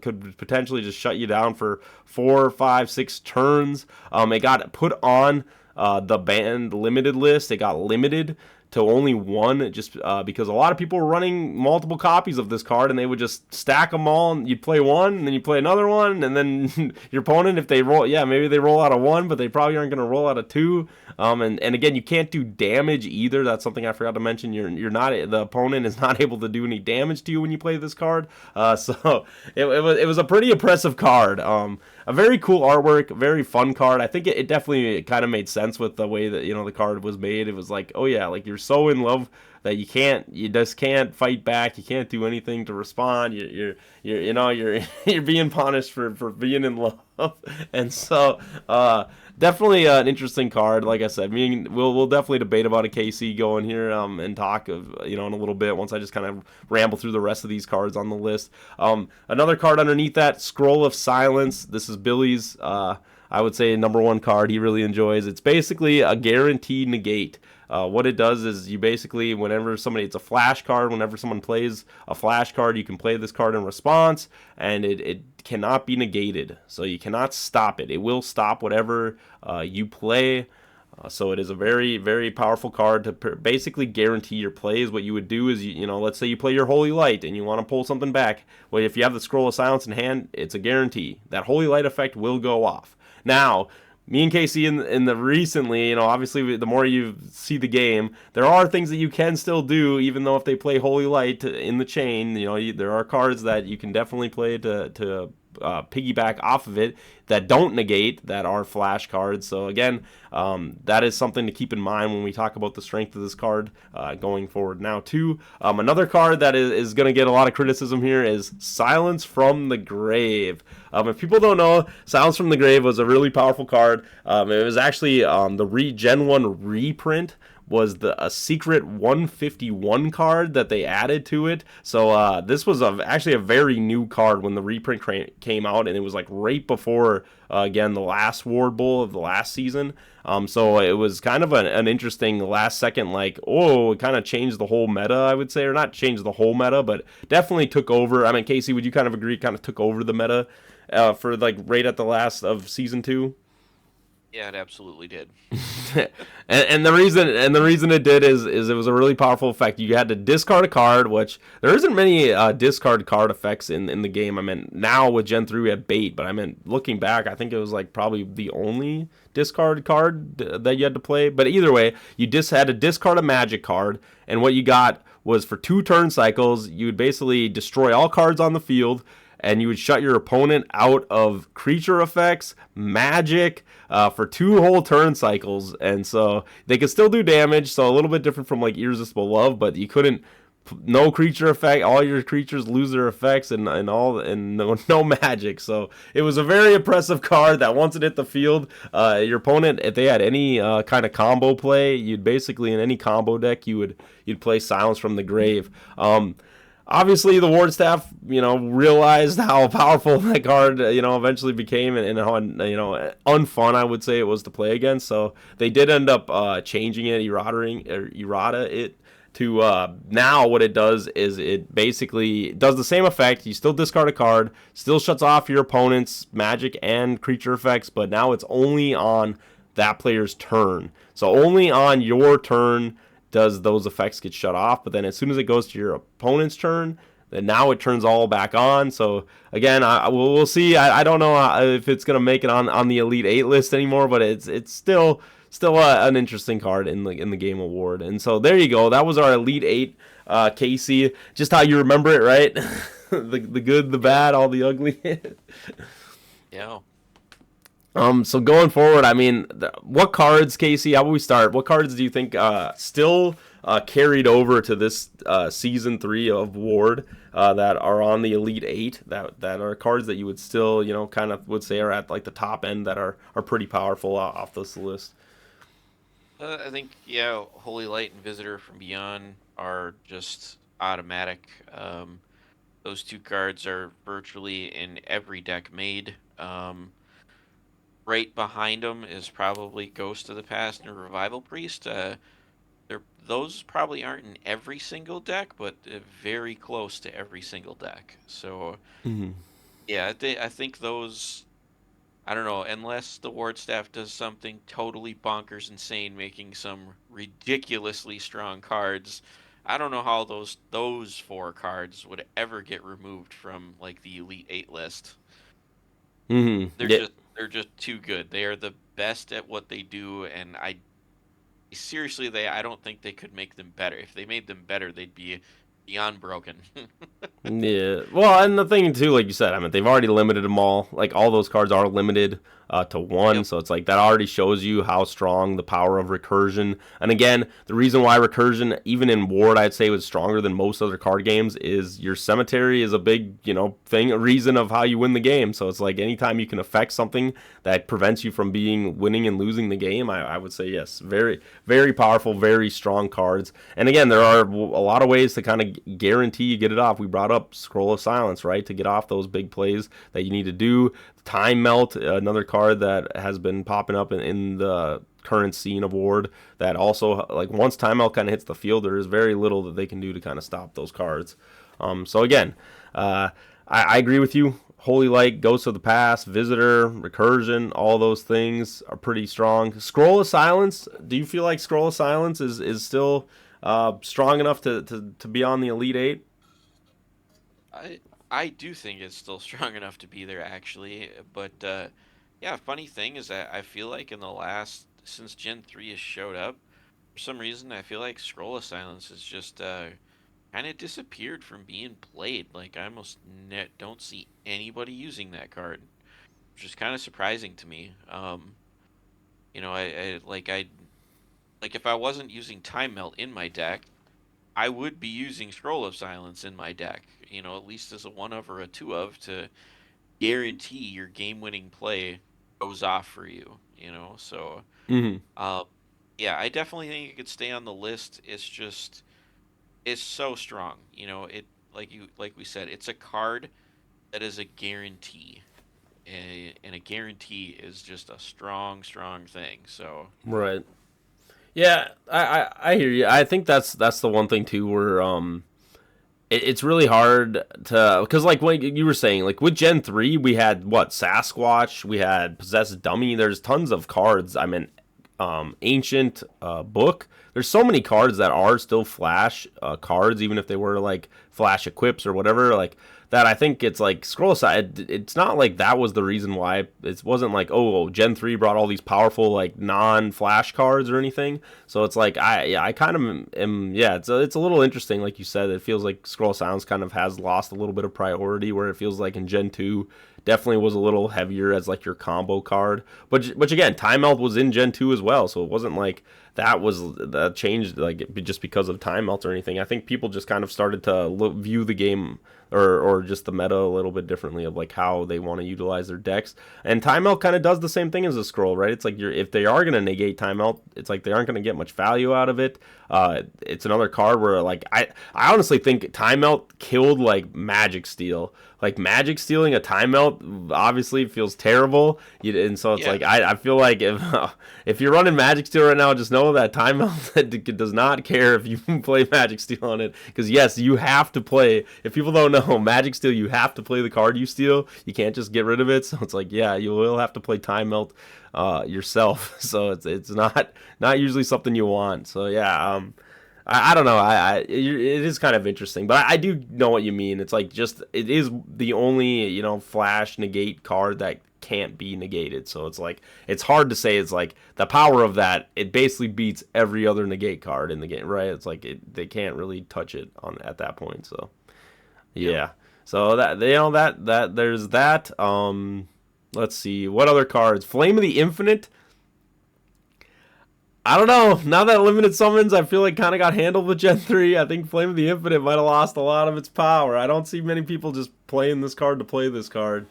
could potentially just shut you down for 4, 5, 6 turns. It got put on the banned limited list. It got limited to only 1, just because a lot of people were running multiple copies of this card, and they would just stack them all, and you'd play one, and then you play another one, and then your opponent, if they roll, maybe they roll out of 1, but they probably aren't going to roll out of 2. And again, you can't do damage either. That's something I forgot to mention. The opponent is not able to do any damage to you when you play this card. So it was a pretty impressive card. A very cool artwork, very fun card. I think it definitely kind of made sense with the way that the card was made. It was like, oh yeah, like you're so in love that you just can't fight back. You can't do anything to respond. You're being punished for being in love. And so definitely an interesting card. Like I said, we'll definitely debate about a KC going here and talk of in a little bit once I just kind of ramble through the rest of these cards on the list. Another card underneath that, Scroll of Silence. This is Billy's I would say number 1 card he really enjoys. It's basically a guaranteed negate. What it does is you basically, it's a flash card, whenever someone plays a flash card, you can play this card in response, and it cannot be negated. So you cannot stop it. It will stop whatever you play. So it is a very, very powerful card to basically guarantee your plays. What you would do is, let's say you play your Holy Light and you want to pull something back. Well, if you have the Scroll of Silence in hand, it's a guarantee. That Holy Light effect will go off. Now, me and Casey in the recently, obviously the more you see the game, there are things that you can still do, even though if they play Holy Light in the chain, there are cards that you can definitely play to piggyback off of it that don't negate, that are flash cards. So again, that is something to keep in mind when we talk about the strength of this card going forward. Now too, another card that is going to get a lot of criticism here is Silence from the Grave. If people don't know, Silence from the Grave was a really powerful card. It was actually the Gen 1 reprint was a secret 151 card that they added to it. So this was actually a very new card when the reprint came out, and it was like right before again the last Ward Bowl of the last season. So it was kind of an interesting last second, it kind of changed the whole meta, I would say, or not changed the whole meta, but definitely took over. I mean, Casey, would you kind of agree? Kind of took over the meta for right at the last of season 2. Yeah, it absolutely did. and the reason it did is it was a really powerful effect. You had to discard a card, which there isn't many discard card effects in the game. I mean, now with Gen 3 we had bait, but I mean, looking back, I think it was probably the only discard card that you had to play. But either way, you just had to discard a magic card, and what you got was for 2 turn cycles, you would basically destroy all cards on the field, and you would shut your opponent out of creature effects, magic, for 2 whole turn cycles. And so they could still do damage, so a little bit different from Irresistible Love, but you couldn't, no creature effect, all your creatures lose their effects, and no magic. So it was a very impressive card that once it hit the field, your opponent, if they had any kind of combo play, you'd basically, in any combo deck, you'd play Silence from the Grave. Obviously, the Ward staff, realized how powerful that card, eventually became, and how, unfun, I would say, it was to play against. So they did end up changing it, errata it to now. What it does is it basically does the same effect. You still discard a card, still shuts off your opponent's magic and creature effects, but now it's only on that player's turn. So only on your turn does those effects get shut off, but then as soon as it goes to your opponent's turn, then now it turns all back on. So again, we'll see. I don't know if it's going to make it on the Elite 8 list anymore, but it's still still an interesting card in the game award. And so there you go. That was our Elite 8, Casey. Just how you remember it, right? the good, the bad, all the ugly. Yeah. So going forward, I mean, what cards, Casey? How about we start? What cards do you think still carried over to this season 3 of Ward that are on the Elite 8? That are cards that you would still, kind of would say are at like the top end that are pretty powerful off this list. I think, Holy Light and Visitor from Beyond are just automatic. Those 2 cards are virtually in every deck made. Right behind them is probably Ghost of the Past and Revival Priest. Those probably aren't in every single deck, but very close to every single deck. So, yeah, I think those, I don't know, unless the Ward staff does something totally bonkers insane, making some ridiculously strong cards, I don't know how those 4 cards would ever get removed from like the Elite 8 list. They're just too good. They are the best at what they do, and I don't think they could make them better. If they made them better, they'd be beyond broken. Yeah. Well, and the thing too, like you said, I mean, they've already limited them all. Like all those cards are limited to 1, so it's like that already shows you how strong the power of recursion. And again, the reason why recursion, even in Ward, I'd say was stronger than most other card games is your cemetery is a big, thing, a reason of how you win the game. So it's like anytime you can affect something that prevents you from winning and losing the game, I would say yes, very, very powerful, very strong cards. And again, there are a lot of ways to kind of guarantee you get it off. We brought up Scroll of Silence, right, to get off those big plays that you need to do. Time Melt, another card that has been popping up in the current scene of Ward, that also, like, once Time Melt kind of hits the field, there is very little that they can do to kind of stop those cards. So again, I agree with you. Holy Light, Ghost of the Past, Visitor, Recursion, all those things are pretty strong. Scroll of Silence, do you feel like Scroll of Silence is still strong enough to be on the Elite 8? I do think it's still strong enough to be there, actually. But, funny thing is that I feel like since Gen 3 has showed up, for some reason, I feel like Scroll of Silence has just kind of disappeared from being played. Like, I almost don't see anybody using that card, which is kind of surprising to me. If I wasn't using Time Melt in my deck, I would be using Scroll of Silence in my deck, at least as a 1 of or a 2 of to guarantee your game-winning play goes off for you, so, I definitely think it could stay on the list. It's so strong, like we said, it's a card that is a guarantee, and a guarantee is just a strong, strong thing, so. Right. Yeah, I hear you. I think that's the one thing too where it's really hard to, because like what you were saying, like with Gen 3 we had Sasquatch, we had Possessed Dummy, there's tons of cards. I mean, Ancient Book, there's so many cards that are still Flash cards, even if they were like Flash equips or whatever, like that. I think it's like Scroll Aside, it's not like that was the reason why. It wasn't like, oh, Gen 3 brought all these powerful like non-Flash cards or anything. So it's like I kind of am, it's a little interesting, like you said. It feels like Scroll Sounds kind of has lost a little bit of priority, where it feels like in Gen 2 definitely was a little heavier as like your combo card. But again, Time Melt was in Gen 2 as well, so it wasn't like that changed like just because of Time Melt or anything. I think people just kind of started to view the game or just the meta a little bit differently of like how they want to utilize their decks. And Time Melt kind of does the same thing as a Scroll, right? It's like if they are going to negate Time Melt, it's like they aren't going to get much value out of it. It's another card where like I honestly think Time Melt killed like Magic Steal. Like Magic Stealing a Time Melt obviously feels terrible, and so it's like I feel like if you're running Magic Steal right now, just know that Time Melt does not care if you play Magic Steal on it, because yes, you have to play. If people don't know, Magic Steal, you have to play the card you steal. You can't just get rid of it. So it's like, yeah, you will have to play Time Melt yourself. So it's not usually something you want. So yeah, I don't know. It is kind of interesting, but I do know what you mean. It's like just it is the only flash negate card that can't be negated. So it's like it's hard to say. It's like the power of that. It basically beats every other negate card in the game, right? It's like they can't really touch it at that point. So yeah. So that that there's that. Let's see what other cards. Flame of the Infinite. I don't know. Now that limited summons, I feel like kind of got handled with Gen 3. I think Flame of the Infinite might have lost a lot of its power. I don't see many people just playing this card to play this card.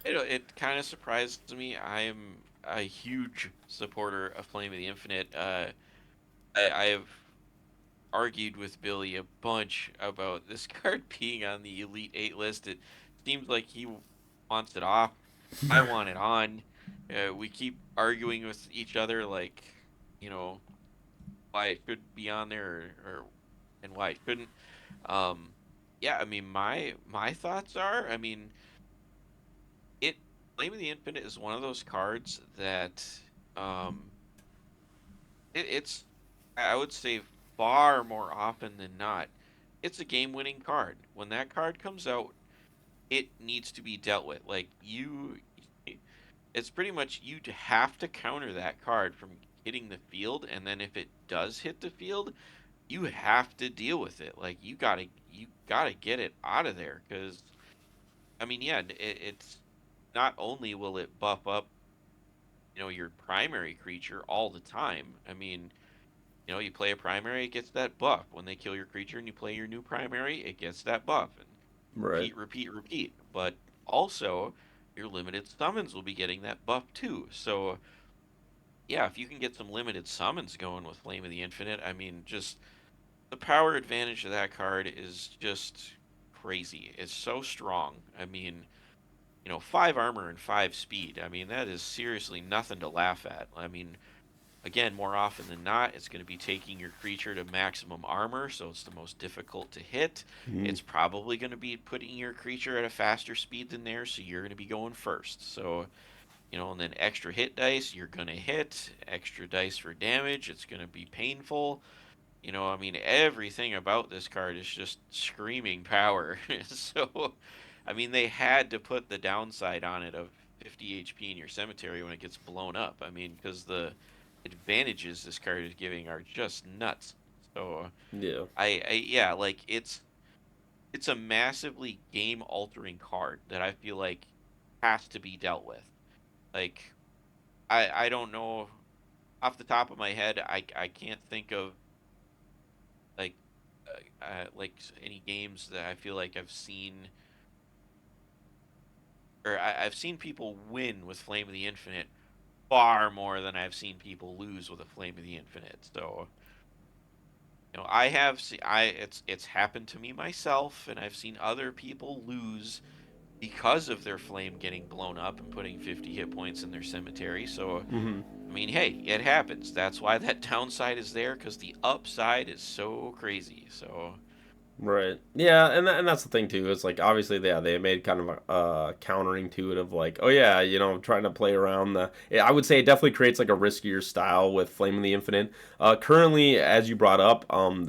It kind of surprised me. I am a huge supporter of Flame of the Infinite. I've argued with Billy a bunch about this card being on the Elite 8 list. It seems like he wants it off. I want it on. We keep arguing with each other, like, why it should be on there or and why it shouldn't. Yeah, I mean, my thoughts are, I mean, Flame of the Infinite is one of those cards that, it's, I would say, far more often than not, it's a game-winning card. When that card comes out, it needs to be dealt with. Like, it's pretty much you'd have to counter that card from hitting the field, and then if it does hit the field, you have to deal with it. Like, you gotta get it out of there, because I mean, yeah, it's not only will it buff up, your primary creature all the time. I mean, you play a primary, it gets that buff. When they kill your creature and you play your new primary, it gets that buff. And Right. repeat. But also, your limited summons will be getting that buff too. So, yeah, if you can get some limited summons going with Flame of the Infinite, I mean, just the power advantage of that card is just crazy. It's so strong. I mean, 5 armor and 5 speed. I mean, that is seriously nothing to laugh at. I mean, again, more often than not, it's going to be taking your creature to maximum armor, so it's the most difficult to hit. Mm-hmm. It's probably going to be putting your creature at a faster speed than theirs, so you're going to be going first. So, and then extra hit dice, you're going to hit. Extra dice for damage, it's going to be painful. I mean, everything about this card is just screaming power. So, I mean, they had to put the downside on it of 50 HP in your cemetery when it gets blown up. I mean, because the advantages this card is giving are just nuts. So Yeah. yeah, like it's a massively game altering card that I feel like has to be dealt with. Like I don't know off the top of my head, I can't think of like like any games that I feel like I've seen or I've seen people win with Flame of the Infinite far more than I've seen people lose with a Flame of the Infinite. So, I have it's happened to me myself, and I've seen other people lose because of their flame getting blown up and putting 50 hit points in their cemetery. So, Mm-hmm. I mean, hey, it happens. That's why that downside is there, because the upside is so crazy. So, Right. Yeah, and that's the thing too. It's like obviously they made kind of a countering to it of like, oh yeah, trying to play around I would say it definitely creates like a riskier style with Flame of the Infinite. Currently, as you brought up,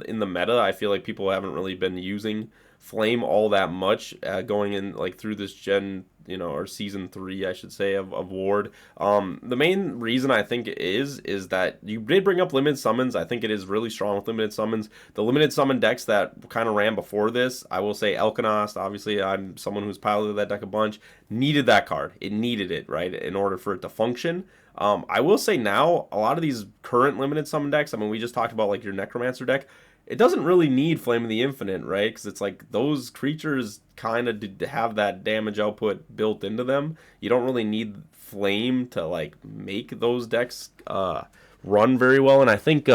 in the meta, I feel like people haven't really been using Flame all that much going in like through this gen, or season 3, I should say, of Ward. The main reason I think is that you did bring up limited summons. I think it is really strong with limited summons. The limited summon decks that kind of ran before this, I will say Elkanost, obviously I'm someone who's piloted that deck a bunch, needed that card. It needed it, right, in order for it to function. I will say now, a lot of these current limited summon decks, I mean, we just talked about like your Necromancer deck, it doesn't really need Flame of the Infinite, right? Because it's like those creatures kind of have that damage output built into them. You don't really need Flame to like make those decks run very well. And I think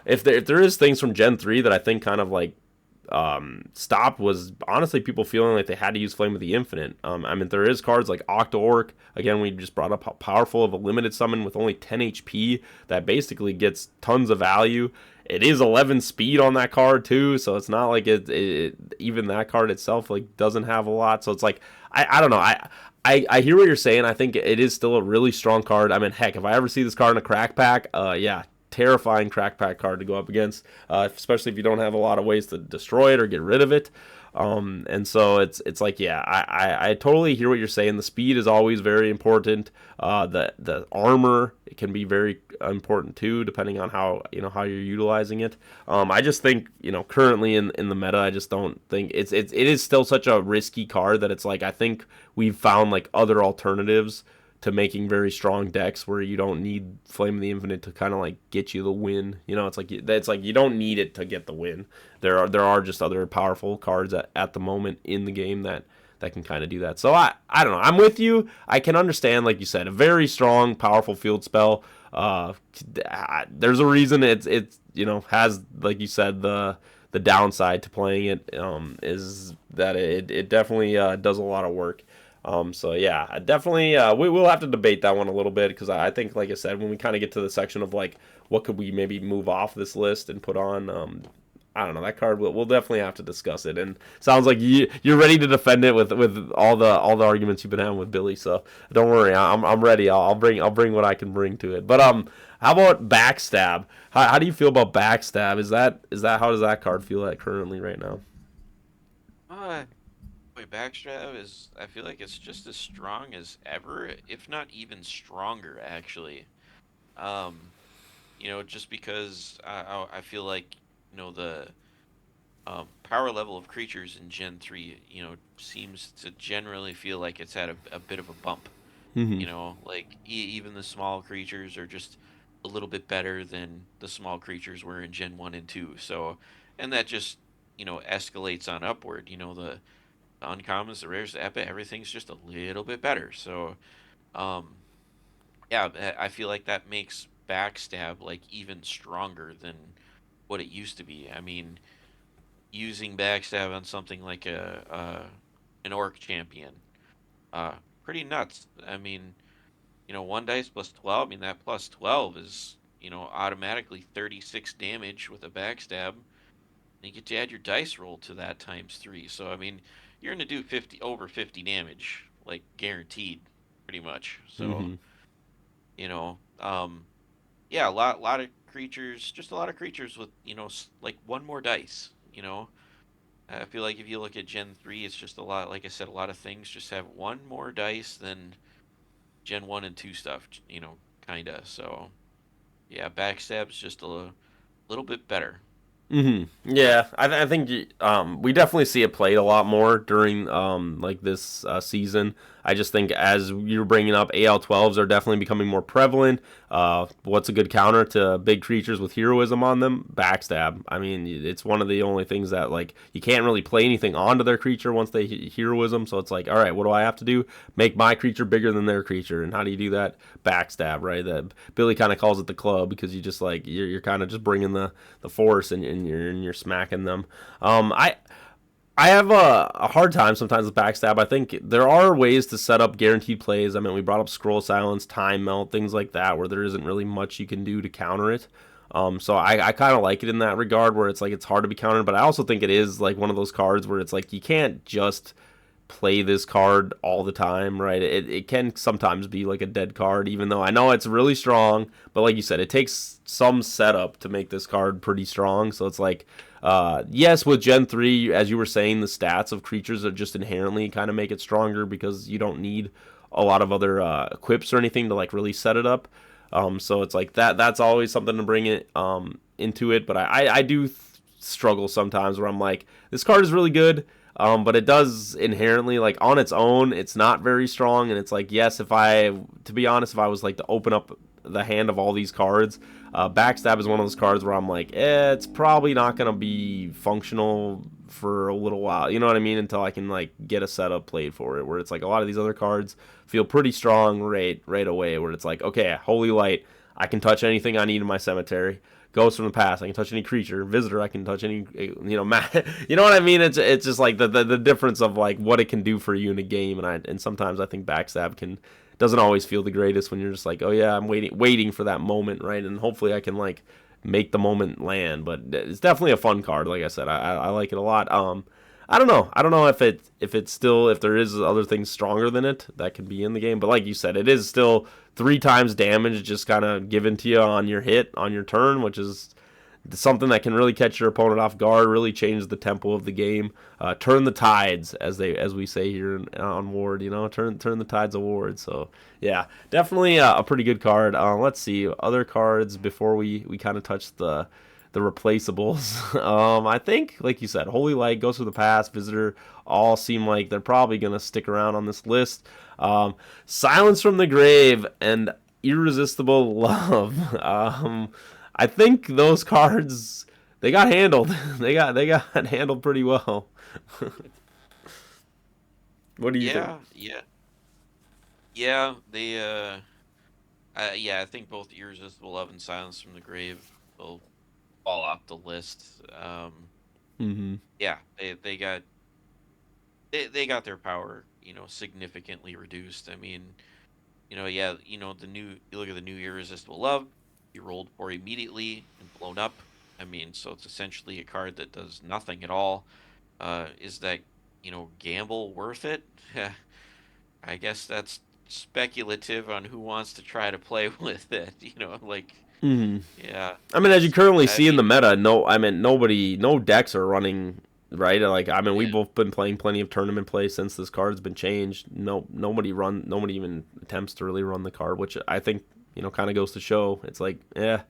if there is things from Gen 3 that I think kind of like stopped was honestly people feeling like they had to use Flame of the Infinite. I mean, there is cards like Octo-Orc. Again, we just brought up how powerful of a limited summon with only 10 HP that basically gets tons of value. It is 11 speed on that card too, so it's not like it even that card itself like doesn't have a lot. So it's like I don't know. I hear what you're saying. I think it is still a really strong card. I mean, heck, if I ever see this card in a crack pack, yeah, terrifying crack pack card to go up against, especially if you don't have a lot of ways to destroy it or get rid of it. And so it's like, yeah, I totally hear what you're saying. The speed is always very important. The armor, it can be very important too, depending on how you're utilizing it. I just think, currently in the meta, I just don't think it is still such a risky card that it's like, I think we've found like other alternatives to making very strong decks where you don't need Flame of the Infinite to kind of like get you the win. It's like you don't need it to get the win. There are just other powerful cards at the moment in the game that can kind of do that. So I don't know. I'm with you. I can understand, like you said, a very strong, powerful field spell. There's a reason it has, like you said, the downside to playing it is that it definitely does a lot of work. So yeah, I definitely we will have to debate that one a little bit, because I think, like I said, when we kind of get to the section of like what could we maybe move off this list and put on, I don't know, that card we'll definitely have to discuss it. And sounds like you're ready to defend it with all the arguments you've been having with Billy. So don't worry, I'm ready. I'll bring what I can bring to it. But how about Backstab? How do you feel about Backstab? Is that how does that card feel currently right now? Backstab is, I feel like it's just as strong as ever, if not even stronger, actually. Just because I feel like, the power level of creatures in Gen 3, seems to generally feel like it's at a bit of a bump. Mm-hmm. Like even the small creatures are just a little bit better than the small creatures were in Gen 1 and 2. So, and that just, escalates on upward. The uncommons, the rares, the epic, everything's just a little bit better. So, yeah, I feel like that makes Backstab like even stronger than what it used to be. I mean, using Backstab on something like an Orc champion, pretty nuts. I mean, 1 dice plus 12. I mean, that plus 12 is automatically 36 damage with a Backstab. And you get to add your dice roll to that times 3. So I mean, you're gonna do over 50 damage, like guaranteed, pretty much. So, Mm-hmm. Yeah, a lot of creatures, just a lot of creatures with like one more dice. I feel like if you look at Gen 3, it's just a lot. Like I said, a lot of things just have one more dice than Gen 1 and 2 stuff. Kinda. So, yeah, Backstab's just a little bit better. Mm-hmm. Yeah, I think we definitely see it played a lot more during like this season. I just think, as you're bringing up, AL12s are definitely becoming more prevalent. What's a good counter to big creatures with heroism on them? Backstab. I mean, it's one of the only things that, like, you can't really play anything onto their creature once they heroism. So it's like, all right, what do I have to do? Make my creature bigger than their creature. And how do you do that? Backstab, right? That Billy kind of calls it the club, because you just like you're kind of just bringing the force and you're smacking them. I have a hard time sometimes with Backstab. I think there are ways to set up guaranteed plays. I mean, we brought up Scroll Silence, Time Melt, things like that, where there isn't really much you can do to counter it. So I kind of like it in that regard, where it's like it's hard to be countered. But I also think it is like one of those cards where it's like you can't just play this card all the time, right? It can sometimes be like a dead card, even though I know it's really strong. But like you said, it takes some setup to make this card pretty strong. So it's like, yes, with Gen 3, as you were saying, the stats of creatures are just inherently kind of make it stronger, because you don't need a lot of other equips or anything to like really set it up. So it's like that's always something to bring it into it. But I do struggle sometimes where I'm like, this card is really good, but it does inherently, like, on its own, it's not very strong. And it's like, yes, to be honest, if I was like to open up the hand of all these cards, Backstab is one of those cards where I'm like, it's probably not going to be functional for a little while, you know what I mean, until I can like get a setup played for it, where it's like a lot of these other cards feel pretty strong right away, where it's like, okay, Holy Light, I can touch anything I need in my cemetery. Ghost from the Past, I can touch any creature. Visitor, I can touch any, you know what I mean? It's just like the difference of like what it can do for you in a game, and sometimes I think Backstab doesn't always feel the greatest when you're just like, oh yeah, I'm waiting for that moment, right? And hopefully I can like make the moment land. But it's definitely a fun card. Like I said, I like it a lot. I don't know. I don't know if if there is other things stronger than it that can be in the game. But like you said, it is still 3 times damage just kind of given to you on your hit on your turn, which is something that can really catch your opponent off guard, really change the tempo of the game, turn the tides, as we say here on Ward. Turn the tides of Ward. So yeah, definitely a pretty good card. Let's see other cards before we kind of touch the replaceables. I think, like you said, Holy Light, Ghost of the Past, Visitor, all seem like they're probably gonna stick around on this list. Silence from the Grave and Irresistible Love. I think those cards, they got handled. they got handled pretty well. What do you think? Yeah. They I think both Irresistible Love and Silence from the Grave will fall off the list. Yeah, they got their power, significantly reduced. I mean, you look at the new Irresistible Love, you rolled for immediately and blown up. I mean, so it's essentially a card that does nothing at all. Is that, gamble worth it? I guess that's speculative on who wants to try to play with it. Yeah. I mean, as you currently see in the meta, no decks are running, right? We've both been playing plenty of tournament play since this card's been changed. Nobody even attempts to really run the card, which I think, kind of goes to show. It's like, I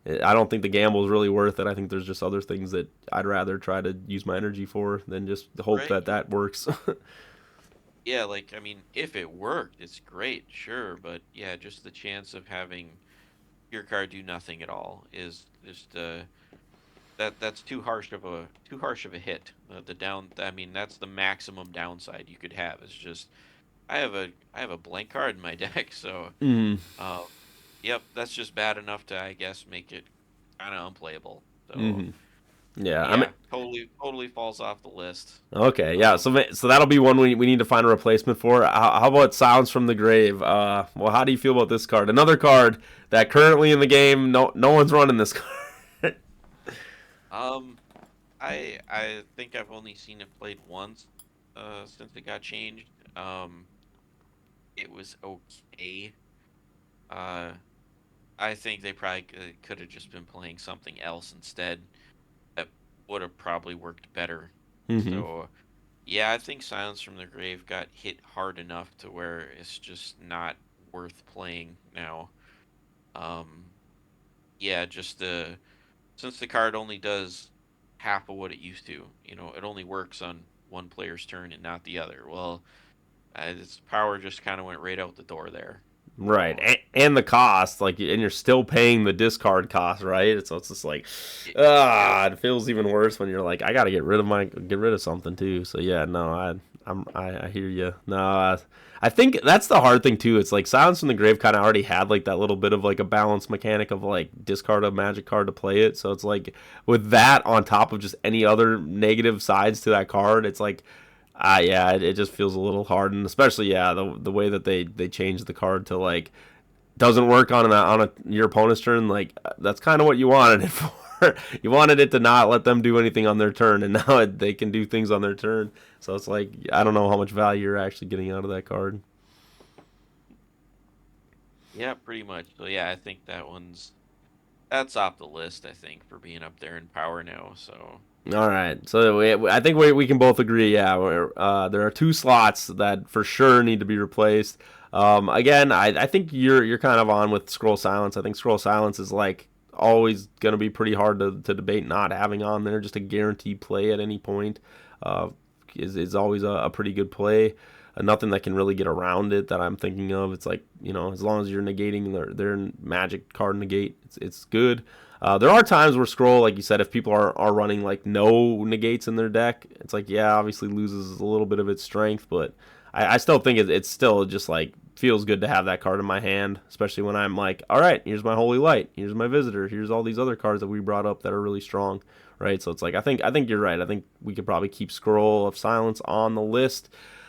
don't think the gamble is really worth it. I think there's just other things that I'd rather try to use my energy for than just hope that works. Yeah, if it worked, it's great, sure, but yeah, just the chance of having your card do nothing at all is just that's too harsh of a hit. That's the maximum downside you could have. It's just I have a blank card in my deck, so yep, that's just bad enough to, I guess, make it kind of unplayable. So yeah, totally falls off the list. Okay, yeah, so that'll be one we need to find a replacement for. How about Sounds from the Grave? Well, how do you feel about this card? Another card that currently in the game, no one's running this card. I think I've only seen it played once since it got changed. It was okay. I think they probably could have just been playing something else instead. That would have probably worked better. So, yeah, I think Silence from the Grave got hit hard enough to where it's just not worth playing now. Yeah, just since the card only does half of what it used to, it only works on one player's turn and not the other. Well, its power just kind of went right out the door there. Right, and the cost, and you're still paying the discard cost, right? So it's just like, it feels even worse when you're like, I gotta get rid of something too. So yeah, no, I hear you. No, I think that's the hard thing too. It's like Silence from the Grave kind of already had that little bit of a balance mechanic of discard a magic card to play it. So it's like with that on top of just any other negative sides to that card, it's like. It just feels a little hard, and especially the way that they changed the card to doesn't work on your opponent's turn. That's kind of what you wanted it for. You wanted it to not let them do anything on their turn, and now they can do things on their turn. So it's like I don't know how much value you're actually getting out of that card. Yeah, pretty much. So yeah, I think that's off the list. I think for being up there in power now. So. All right, so I think we can both agree. Yeah, there are 2 slots that for sure need to be replaced. Again, I think you're kind of on with Scroll Silence. I think Scroll Silence is always going to be pretty hard to debate not having on there. Just a guaranteed play at any point is always a pretty good play. Nothing that can really get around it that I'm thinking of. It's as long as you're negating their magic card negate, it's good. There are times where Scroll, like you said, if people are running no negates in their deck, it's obviously loses a little bit of its strength, but I still think it's still just feels good to have that card in my hand, especially when I'm all right, here's my Holy Light, here's my Visitor, here's all these other cards that we brought up that are really strong, right? So it's I think you're right. I think we could probably keep Scroll of Silence on the list.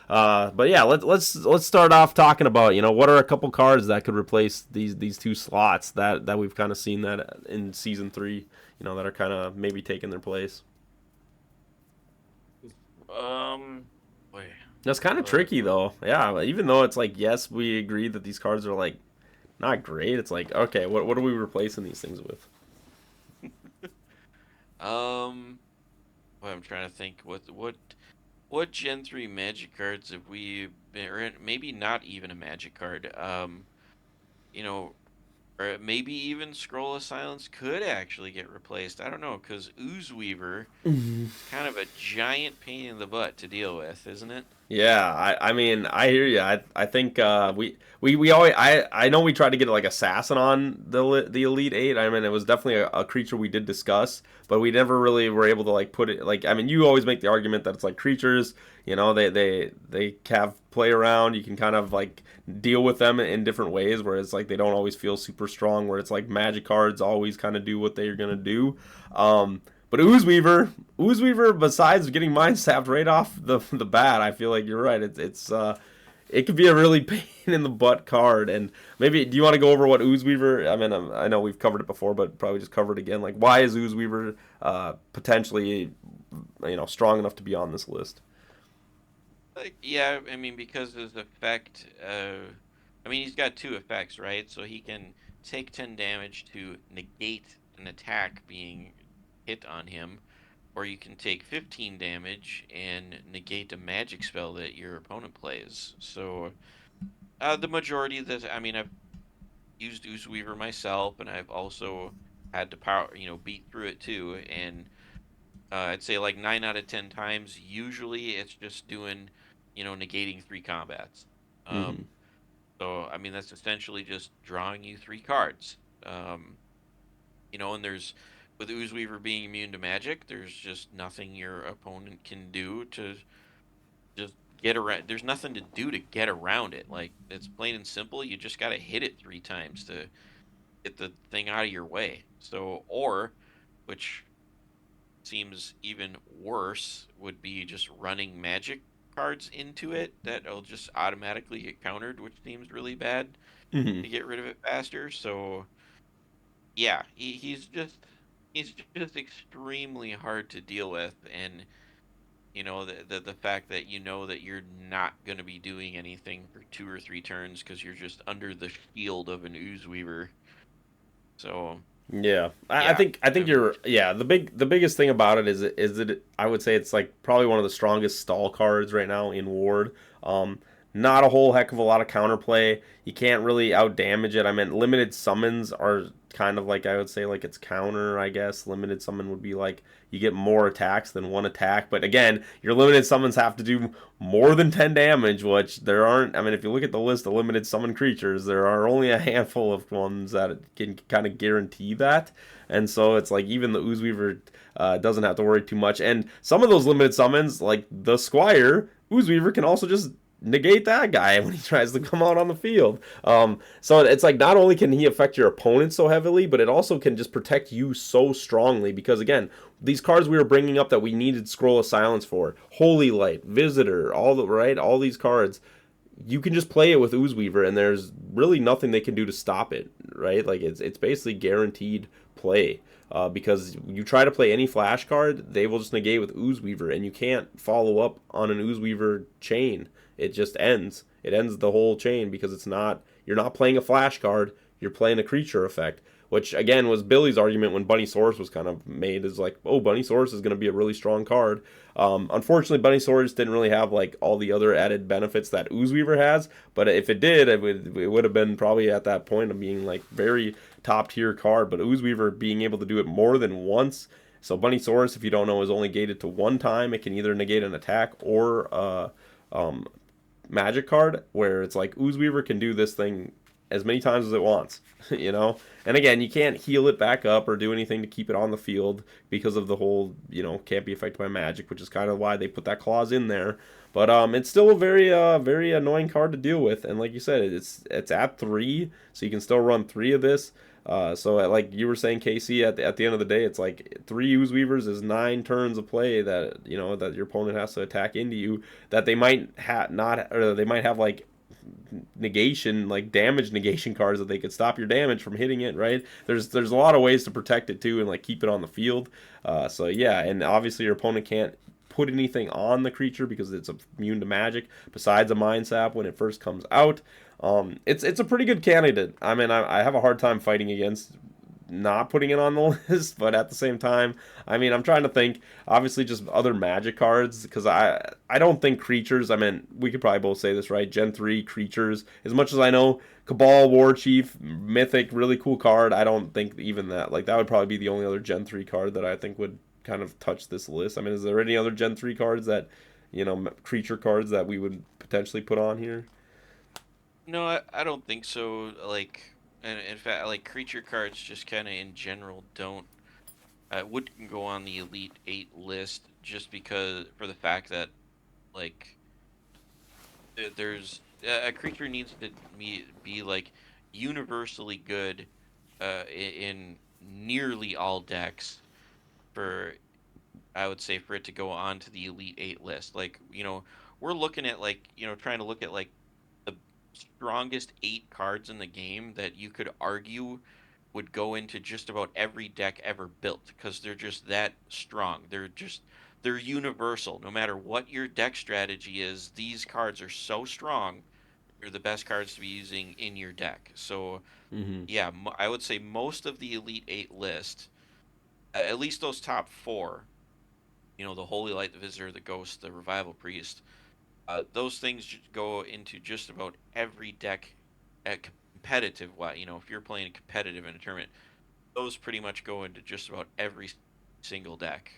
But yeah, let's start off talking about what are a couple cards that could replace these 2 slots that we've kind of seen that in season 3, that are kind of maybe taking their place. Boy. That's kind of tricky though. Yeah, even though it's like, yes, we agree that these cards are like not great. It's like, okay, what are we replacing these things with? Well, I'm trying to think what Gen 3 Magic cards have we been, or maybe not even a Magic card. You know, or maybe even Scroll of Silence could actually get replaced. I don't know, because Ooze Weaver is kind of a giant pain in the butt to deal with, isn't it? Yeah, I mean, I hear you. I think we always I know we tried to get like assassin on the Elite Eight. I mean, it was definitely a creature we did discuss, but we never really were able to like put it like. I mean, you always make the argument that it's like creatures. You know, they have play around. You can kind of like deal with them in different ways, where it's like they don't always feel super strong. Where it's like magic cards always kind of do what they're gonna do. But Ooze Weaver, besides getting Mind Sapped right off the bat, I feel like you're right. It could be a really pain in the butt card. And maybe, do you want to go over what Ooze Weaver? I mean, I know we've covered it before, but probably just cover it again. Like, why is Ooze Weaver potentially, strong enough to be on this list? Yeah, I mean, because his effect, I mean, he's got two effects, right? So he can take 10 damage to negate an attack being hit on him, or you can take 15 damage and negate a magic spell that your opponent plays. So, the majority of this, I mean, I've used Ooze Weaver myself, and I've also had to beat through it too, and I'd say like 9 out of 10 times, usually it's just doing, negating 3 combats. Mm-hmm. So, I mean, that's essentially just drawing you 3 cards. And with Ooze Weaver being immune to magic, there's just nothing your opponent can do to just get around. There's nothing to do to get around it. Like, it's plain and simple. You just got to hit it 3 times to get the thing out of your way. So, which seems even worse, would be just running magic cards into it that'll just automatically get countered, which seems really bad Mm-hmm. to get rid of it faster. So yeah, he's just extremely hard to deal with, and the fact that that you're not going to be doing anything for 2 or 3 turns because you're just under the shield of an Ooze Weaver. So Yeah, I yeah, think I mean, you're. Yeah, the biggest thing about it is that I would say it's like probably one of the strongest stall cards right now in Ward. Um, Not a whole heck of a lot of counterplay. You can't really out damage it. I mean, limited summons are kind of like, I would say, like its counter. I guess limited summon would be like you get more attacks than one attack. But again, your limited summons have to do more than 10 damage, which there aren't. I mean, if you look at the list of limited summon creatures, there are only a handful of ones that can kind of guarantee that. And so it's like even the Ooze Weaver doesn't have to worry too much. And some of those limited summons, like the Squire, Ooze Weaver can also just negate that guy when he tries to come out on the field. So it's like not only can he affect your opponent so heavily, but it also can just protect you so strongly because, again, these cards we were bringing up that we needed Scroll of Silence for, Holy Light, Visitor, all these cards, you can just play it with Ooze Weaver, and there's really nothing they can do to stop it, right? Like it's basically guaranteed play. Because you try to play any flash card, they will just negate with Ooze Weaver, and you can't follow up on an Ooze Weaver chain. It just ends. It ends the whole chain because you're not playing a flash card, you're playing a creature effect. Which again was Billy's argument when Bunny Source was kind of made, is like, oh, Bunny Source is going to be a really strong card. Unfortunately, Bunny Source didn't really have like all the other added benefits that Ooze Weaver has. But if it did, it would have been probably at that point of being like very top tier card. But Ooze Weaver being able to do it more than once. So Bunny Source, if you don't know, is only gated to one time. It can either negate an attack or magic card, where it's like Ooze Weaver can do this thing as many times as it wants, And again, you can't heal it back up or do anything to keep it on the field because of the whole, can't be affected by magic, which is kind of why they put that clause in there. But it's still a very very annoying card to deal with, and like you said, it's at 3, so you can still run 3 of this. So like you were saying, Casey, at the end of the day, it's like 3 Ooze Weavers is 9 turns of play that that your opponent has to attack into you, that they might they might have like negation, like damage negation cards that they could stop your damage from hitting it, right? There's a lot of ways to protect it too and like keep it on the field. So yeah, and obviously your opponent can't put anything on the creature because it's immune to magic besides a Mind Sap when it first comes out. It's a pretty good candidate. I mean, I have a hard time fighting against not putting it on the list, but at the same time, I mean, I'm trying to think, obviously just other magic cards, because I don't think creatures, I mean, we could probably both say this, right? Gen 3 creatures, as much as I know, Cabal, War Chief, Mythic, really cool card, I don't think even that, like, that would probably be the only other Gen 3 card that I think would kind of touch this list. I mean, is there any other Gen 3 cards that, you know, creature cards that we would potentially put on here? No, I don't think so. Like, and in fact, like creature cards just kind of in general don't wouldn't go on the Elite Eight list just because for the fact that like there's a creature needs to be like universally good in nearly all decks for I would say for it to go on to the Elite Eight list. Like, you know, we're looking at like, you know, trying to look at like the strongest 8 cards in the game that you could argue would go into just about every deck ever built because they're just that strong. They're universal. No matter what your deck strategy is, these cards are so strong. They're the best cards to be using in your deck. So, yeah, I would say most of the Elite Eight list, at least those top 4, you know, the Holy Light, the Visitor, the Ghost, the Revival Priest, those things go into just about every deck at competitive. You know, if you're playing competitive in a tournament, those pretty much go into just about every single deck.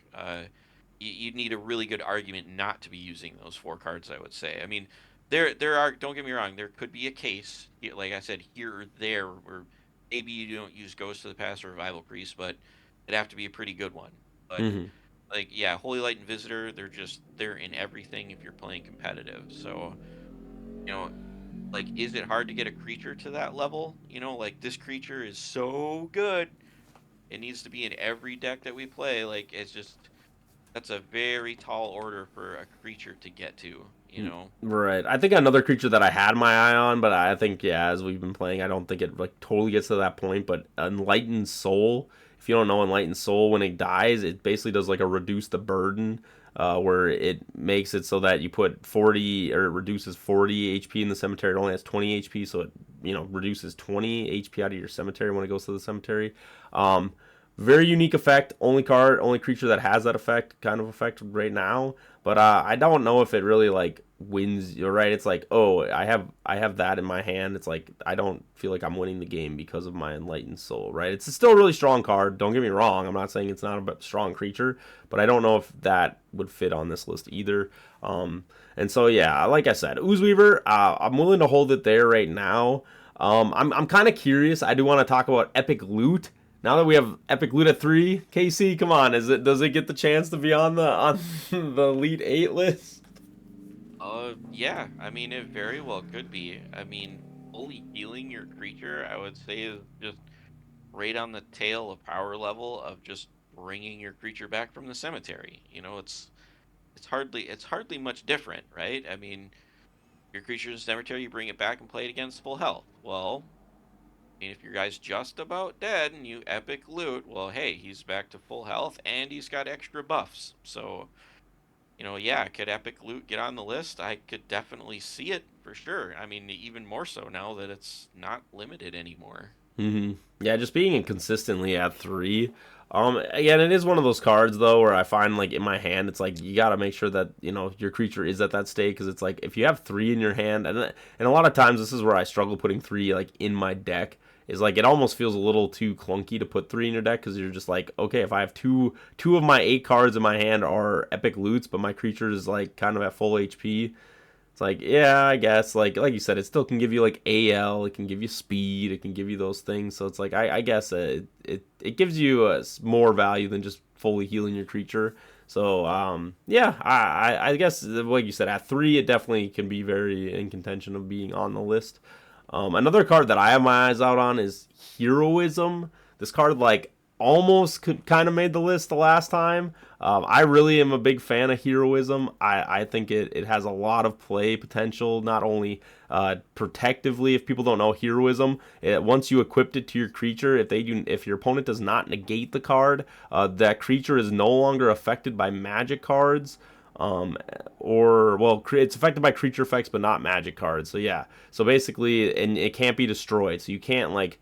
You need a really good argument not to be using those 4 cards, I would say. I mean, there are, don't get me wrong, there could be a case, like I said, here or there, where maybe you don't use Ghost of the Past or Revival Priest, but it'd have to be a pretty good one. But like, yeah, Holy Light and Visitor, they're in everything if you're playing competitive. So, you know, like, is it hard to get a creature to that level? You know, like, this creature is so good, it needs to be in every deck that we play. Like, it's just, that's a very tall order for a creature to get to, you know? Right. I think another creature that I had my eye on, but I think, yeah, as we've been playing, I don't think it, like, totally gets to that point, but Enlightened Soul. If you don't know Enlightened Soul, when it dies, it basically does like a reduce the burden, where it makes it so that you put 40, or it reduces 40 HP in the cemetery. It only has 20 HP, so it, you know, reduces 20 HP out of your cemetery when it goes to the cemetery. Very unique effect. Only creature that has that effect, kind of effect right now. But I don't know if it really like wins. You're right. It's like, oh, I have that in my hand. It's like I don't feel like I'm winning the game because of my Enlightened Soul. Right. It's still a really strong card. Don't get me wrong. I'm not saying it's not a strong creature, but I don't know if that would fit on this list either. And so yeah, like I said, Oozeweaver, I'm willing to hold it there right now. I'm kind of curious. I do want to talk about Epic Loot. Now that we have Epic Loot at 3, KC, come on, does it get the chance to be on the Elite 8 list? Yeah, I mean, it very well could be. I mean, fully healing your creature, I would say, is just right on the tail of power level of just bringing your creature back from the cemetery. You know, it's hardly much different, right? I mean, your creature's in the cemetery, you bring it back and play it against full health. Well, I mean, if your guy's just about dead and you epic loot, well, hey, he's back to full health and he's got extra buffs. So, you know, yeah, could epic loot get on the list? I could definitely see it for sure. I mean, even more so now that it's not limited anymore. Yeah, just being inconsistently at 3. Again, it is one of those cards though where I find like in my hand, it's like you got to make sure that, you know, your creature is at that state, because it's like if you have 3 in your hand, and a lot of times this is where I struggle putting 3 like in my deck. Is like it almost feels a little too clunky to put 3 in your deck, because you're just like, okay, if I have two of my 8 cards in my hand are epic loots, but my creature is like kind of at full HP. It's like, yeah, I guess like you said, it still can give you like AL, it can give you speed, it can give you those things. So it's like I guess it gives you more value than just fully healing your creature. So yeah, I guess like you said, at 3 it definitely can be very in contention of being on the list. Another card that I have my eyes out on is Heroism. This card, like, almost could kind of made the list the last time. I really am a big fan of Heroism. I think it has a lot of play potential, not only protectively. If people don't know Heroism, once you equip it to your creature, if your opponent does not negate the card, that creature is no longer affected by magic cards. or well, it's affected by creature effects but not magic cards. So yeah, so basically, and it can't be destroyed. So you can't like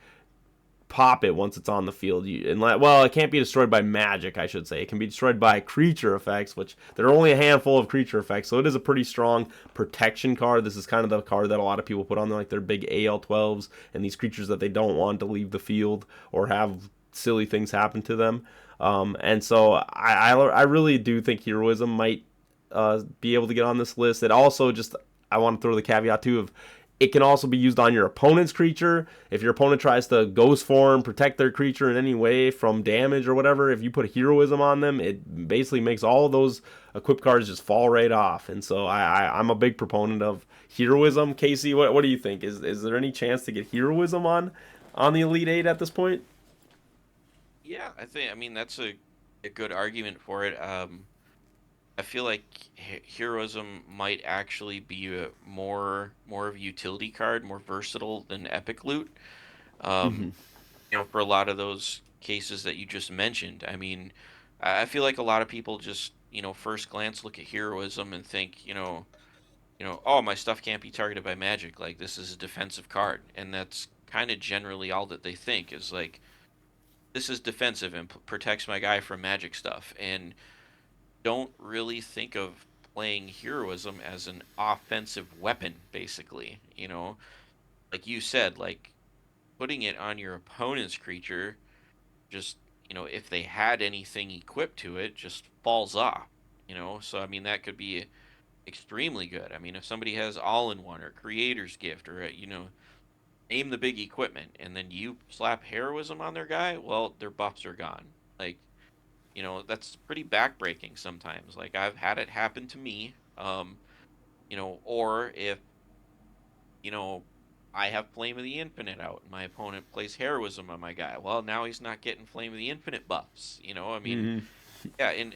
pop it once it's on the field. Well, it can't be destroyed by magic, I should say. It can be destroyed by creature effects, which there are only a handful of creature effects, so it is a pretty strong protection card. This is kind of the card that a lot of people put on like their big AL12s and these creatures that they don't want to leave the field or have silly things happen to them. And so I really do think Heroism might be able to get on this list. It also just, I want to throw the caveat too of, it can also be used on your opponent's creature. If your opponent tries to ghost form, protect their creature in any way from damage or whatever, if you put Heroism on them, it basically makes all of those equipped cards just fall right off. And so I'm a big proponent of Heroism. Casey, what do you think? Is there any chance to get Heroism on the Elite Eight at this point? Yeah, I mean, that's a good argument for it. I feel like Heroism might actually be a more of a utility card, more versatile than Epic Loot. Um, for a lot of those cases that you just mentioned. I mean, I feel like a lot of people just, first glance look at Heroism and think, oh, my stuff can't be targeted by magic. Like, this is a defensive card. And that's kind of generally all that they think is like, this is defensive and protects my guy from magic stuff. And don't really think of playing Heroism as an offensive weapon, basically. Like you said, like putting it on your opponent's creature, just, if they had anything equipped to it, just falls off. So I mean, that could be extremely good. I mean, if somebody has All-in-One or Creator's Gift or, name the big equipment, and then you slap Heroism on their guy, well, their buffs are gone. Like, that's pretty backbreaking sometimes. Like, I've had it happen to me. Or if, you know, I have Flame of the Infinite out and my opponent plays Heroism on my guy. Well, now he's not getting Flame of the Infinite buffs. I mean, yeah, and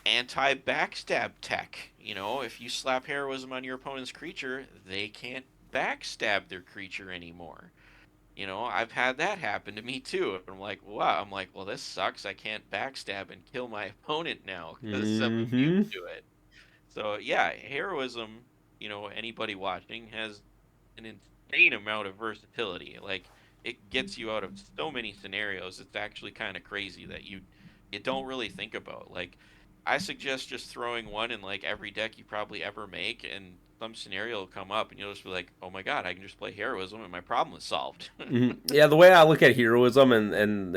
anti-backstab tech. If you slap Heroism on your opponent's creature, they can't backstab their creature anymore. I've had that happen to me too. And I'm like, wow. I'm like, well, this sucks. I can't backstab and kill my opponent now because I'm immune to it. So yeah, Heroism, anybody watching has an insane amount of versatility. Like, it gets you out of so many scenarios. It's actually kind of crazy that you don't really think about. Like, I suggest just throwing one in like every deck you probably ever make, and some scenario will come up, and you'll just be like, "Oh my god, I can just play Heroism, and my problem is solved." Yeah, the way I look at Heroism, and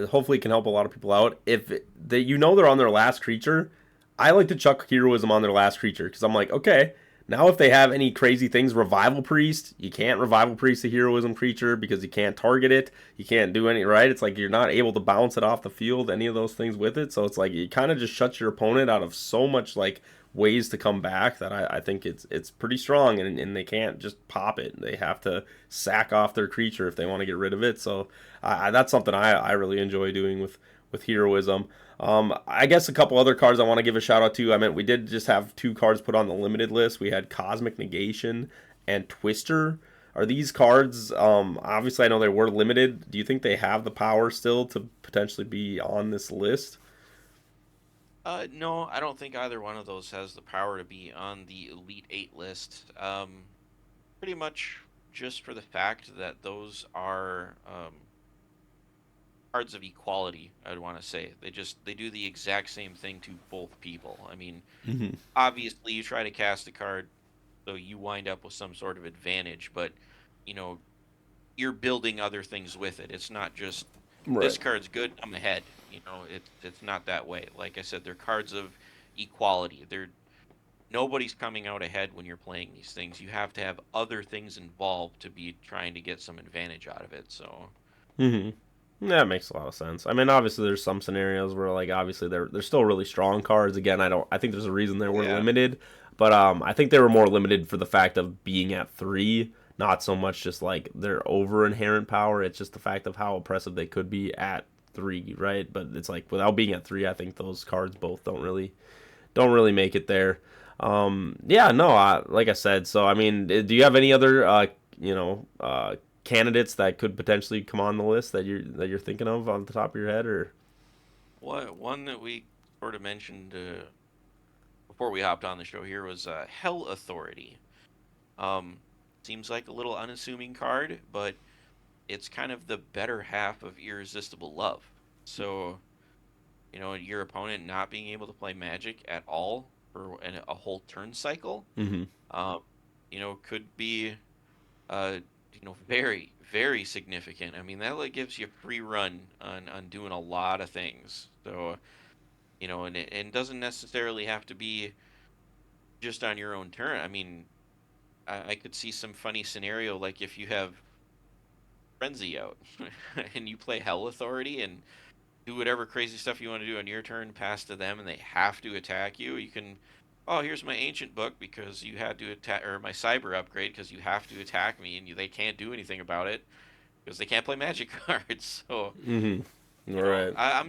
hopefully it can help a lot of people out. If they're on their last creature, I like to chuck Heroism on their last creature because I'm like, okay. Now, if they have any crazy things, Revival Priest, you can't Revival Priest a Heroism creature because you can't target it. You can't do any, right? It's like you're not able to bounce it off the field, any of those things with it. So it's like it kind of just shuts your opponent out of so much like ways to come back that I think it's pretty strong, and they can't just pop it. They have to sack off their creature if they want to get rid of it. So that's something I really enjoy doing with Heroism. I guess a couple other cards I want to give a shout out to. I mean, we did just have 2 cards put on the limited list. We had Cosmic Negation and Twister. Are these cards, obviously I know they were limited. Do you think they have the power still to potentially be on this list? No, I don't think either one of those has the power to be on the Elite 8 list. Pretty much just for the fact that those are cards of equality, I'd want to say. They do the exact same thing to both people. I mean, obviously you try to cast a card so you wind up with some sort of advantage, but you're building other things with it. It's not just this card's good, I'm ahead. It's not that way. Like I said, they're cards of equality. Nobody's coming out ahead when you're playing these things. You have to have other things involved to be trying to get some advantage out of it. So that makes a lot of sense. I mean, obviously there's some scenarios where like obviously they're still really strong cards. Again, I think there's a reason they were limited, but I think they were more limited for the fact of being at 3, not so much just like their over inherent power. It's just the fact of how oppressive they could be at 3, right? But it's like without being at 3, I think those cards both don't really make it there. Like I said, so I mean, do you have any other candidates that could potentially come on the list that you're thinking of on the top of your head? Or one that we sort of mentioned before we hopped on the show here was Hell Authority. Um, Seems like a little unassuming card, but it's kind of the better half of Irresistible Love. So, your opponent not being able to play Magic at all for a whole turn cycle, Mm-hmm. um, could be, uh, very, very significant. I mean, that like gives you a free run on doing a lot of things. So, and it doesn't necessarily have to be just on your own turn. I mean, I could see some funny scenario like if you have Frenzy out and you play Hell Authority and do whatever crazy stuff you want to do on your turn, pass to them, and they have to attack you. You can, oh, here's my Ancient Book because you had to attack, or my Cyber upgrade because you have to attack me, and they can't do anything about it because they can't play Magic cards. So, Mm-hmm. Right. I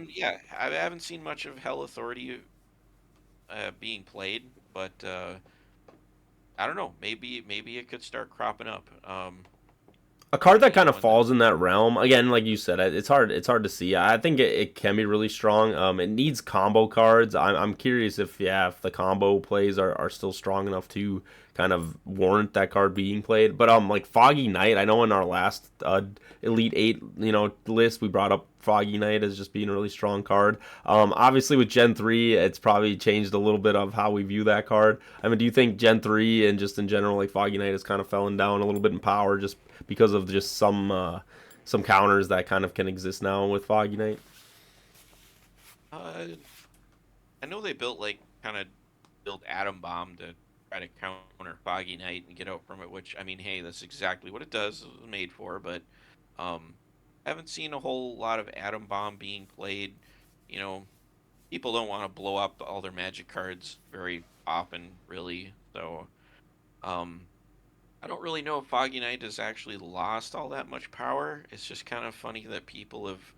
haven't seen much of Hell Authority being played, but I don't know. Maybe it could start cropping up. A card that kind of And falls in that realm, again, like you said, it's hard to see. I think it can be really strong. It needs combo cards. I'm curious if the combo plays are still strong enough to kind of warrant that card being played. But like Foggy Knight, I know in our last Elite 8 list we brought up Foggy Knight as just being a really strong card. Obviously with Gen 3, it's probably changed a little bit of how we view that card. I mean, do you think Gen 3 and just in general, like Foggy Knight has kind of fallen down a little bit in power just because of just some counters that kind of can exist now with Foggy Knight? I know they built Atom Bomb to try to counter Foggy Knight and get out from it, which I mean, hey, that's exactly what it does. It was made for, but I haven't seen a whole lot of Atom Bomb being played. You know, people don't want to blow up all their Magic cards very often, really. So, I don't really know if Foggy Knight has actually lost all that much power. It's just kind of funny that people have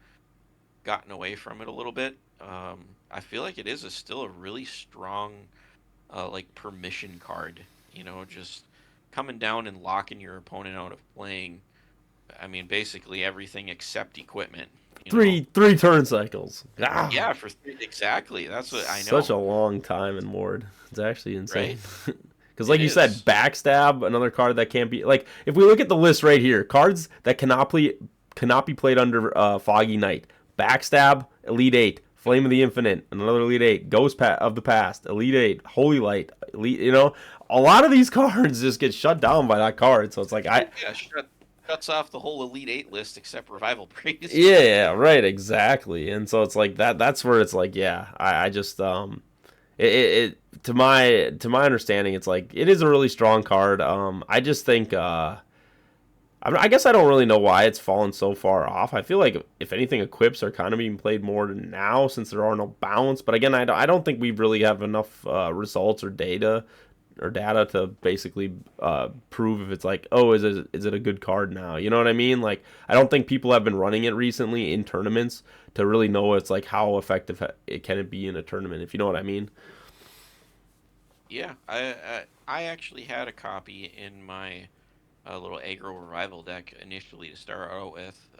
gotten away from it a little bit. I feel like it is still a really strong, like permission card. Just coming down and locking your opponent out of playing. I mean, basically everything except equipment. Three turn cycles. Yeah, exactly. That's what I know. Such a long time in Ward. It's actually insane. Right? Because like It you said, is. Backstab, another card that can't be like if we look at the list right here, cards that cannot be played under Foggy Knight. Backstab, Elite 8, Flame of the Infinite, another Elite 8, Ghost of the Past, Elite 8, Holy Light, Elite, a lot of these cards just get shut down by that card. So it's like Yeah, shuts off the whole Elite 8 list except Revival Priest. Yeah, right, exactly. And so it's like that's where it's like, yeah, I just it to my understanding, it's like it is a really strong card. I just think I guess I don't really know why it's fallen so far off. I feel like if anything, equips are kind of being played more now since there are no bounce. But again, I don't think we really have enough results or data to basically prove if it's like, oh, is it a good card now? You know what I mean? Like, I don't think people have been running it recently in tournaments to really know it's like how effective it can be in a tournament, if you know what I mean. Yeah, I actually had a copy in my little aggro revival deck initially to start out with,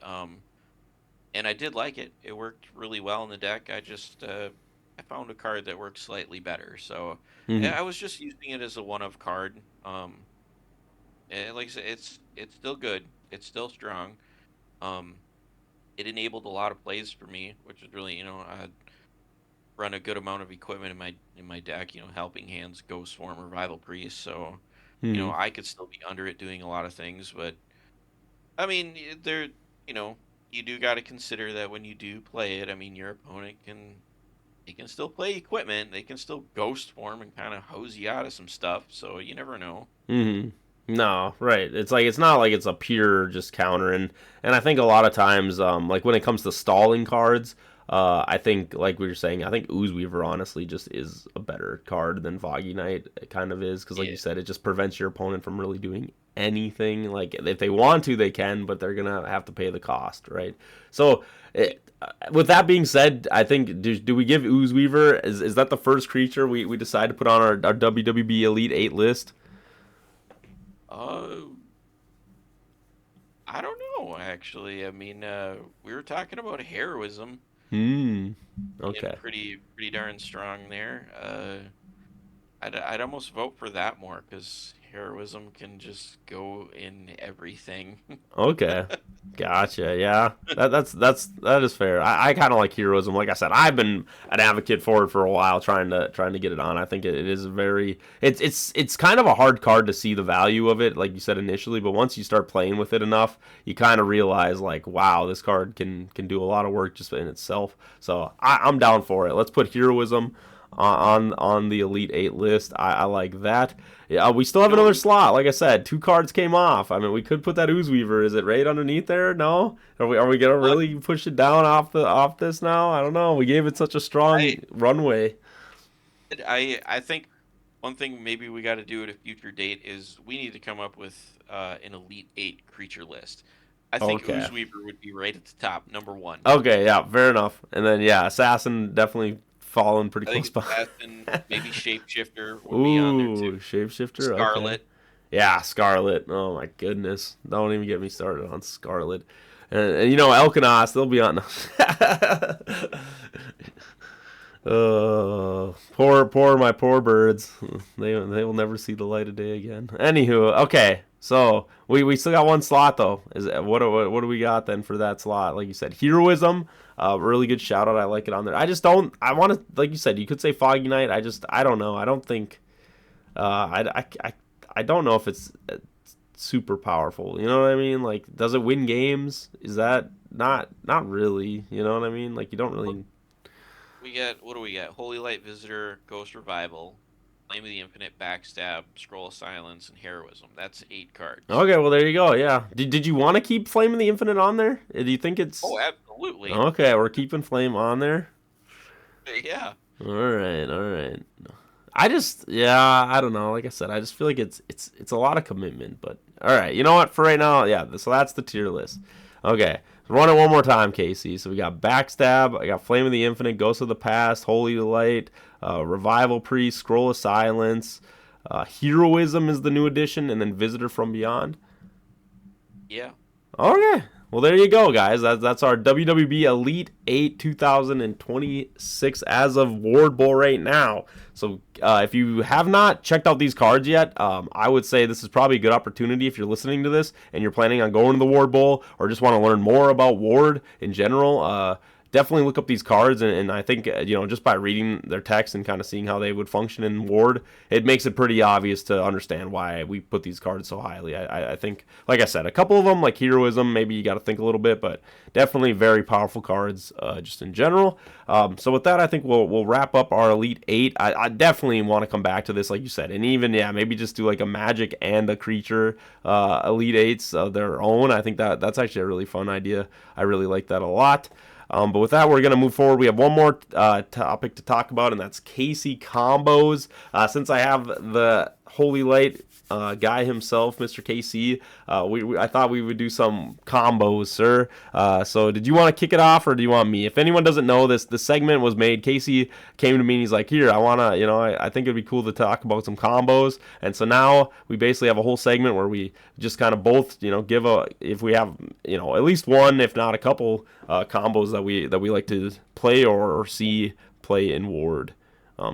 and I did like it. It worked really well in the deck. I found a card that worked slightly better, so Mm-hmm. I was just using it as a one-of card. And like I said, it's still good. It's still strong. Um, it enabled a lot of plays for me, which is really, I run a good amount of equipment in my deck. Helping Hands, Ghost Swarm, Revival Priest. So, Mm-hmm. I could still be under it doing a lot of things. But I mean, you know, you do got to consider that when you do play it. I mean, your opponent can still play equipment. They can still Ghost Swarm and kind of hose you out of some stuff. So you never know. Mm-hmm. No, right. It's like it's not like it's a pure just counter, and I think a lot of times, like when it comes to stalling cards, I think like we were saying, I think Ooze Weaver honestly just is a better card than Foggy Knight. It kind of is because, like Yeah. you said, it just prevents your opponent from really doing anything. Like if they want to, they can, but they're gonna have to pay the cost, right? So. With that being said, I think do we give Ooze Weaver? Is that the first creature we decide to put on our WWB Elite 8 list? Uh, I don't know actually. I mean, we were talking about heroism Hmm. being Okay. pretty darn strong there. I'd almost vote for that more because heroism can just go in everything. Okay, gotcha. Yeah, that is fair. I kind of like heroism. Like I said, I've been an advocate for it for a while, trying to get it on. I think it is very it's kind of a hard card to see the value of it, like you said initially. But once you start playing with it enough, you kind of realize like, wow, this card can do a lot of work just in itself. So I'm down for it. Let's put heroism on the Elite Eight list. I like that. Yeah, we still have another slot. Like I said, 2 cards came off. I mean, we could put that Ooze Weaver. Is it right underneath there? No. Are we gonna really push it down off this now? I don't know. We gave it such a strong runway. I think one thing maybe we got to do at a future date is we need to come up with an Elite Eight creature list. I think Okay. Ooze Weaver would be right at the top, number 1. Okay, yeah, fair enough. And then yeah, Assassin definitely falling pretty I close think by. Assassin, maybe Shapeshifter would be on there Ooh, too. Shapeshifter. Okay. Scarlet. Yeah, Scarlet. Oh my goodness. Don't even get me started on Scarlet. And you know, Elkanos, they'll be on. My poor birds. They will never see the light of day again. Anywho, okay. So we still got one slot though. What do we got then for that slot? Like you said, heroism. Really good shout out. I like it on there. I just don't. I want to, like you said, you could say Foggy Night. I don't know. I don't think. I don't know if it's super powerful. You know what I mean? Like, does it win games? Is that not really? You know what I mean? Like, you don't really. What do we get? Holy Light Visitor, Ghost Revival, Flame of the Infinite, Backstab, Scroll of Silence, and Heroism. That's 8 cards. Okay, well there you go. Yeah. Did you want to keep Flame of the Infinite on there? Do you think it's? Oh, absolutely. Okay, we're keeping Flame on there. Yeah. All right. I don't know. Like I said, I just feel like it's a lot of commitment. But all right, you know what? For right now, yeah. So that's the tier list. Okay, run it one more time, Casey. So we got Backstab, I got Flame of the Infinite, Ghost of the Past, Holy Light, Revival Priest, Scroll of Silence, Heroism is the new addition, and then Visitor from Beyond. Yeah. Okay. Well, there you go, guys. That's our WWB Elite 8 2026 as of Ward Bowl right now. So if you have not checked out these cards yet, I would say this is probably a good opportunity if you're listening to this and you're planning on going to the Ward Bowl or just want to learn more about Ward in general. Definitely look up these cards, and I think, just by reading their text and kind of seeing how they would function in Ward, it makes it pretty obvious to understand why we put these cards so highly. I think, like I said, a couple of them, like Heroism, maybe you got to think a little bit, but definitely very powerful cards just in general. So with that, I think we'll wrap up our Elite 8. I definitely want to come back to this, like you said, and even, maybe just do like a Magic and a Creature Elite 8s of their own. I think that's actually a really fun idea. I really like that a lot. But with that, we're going to move forward. We have one more topic to talk about, and that's Casey combos. Since I have the Holy Light guy himself, Mr. KC, I thought we would do some combos, sir. So did you want to kick it off, or do you want me? If anyone doesn't know this, the segment was made. Casey came to me and he's like, here, I want to, I think it'd be cool to talk about some combos. And so now we basically have a whole segment where we just kind of both, give if we have, at least one, if not a couple combos that we like to play or see play in Ward.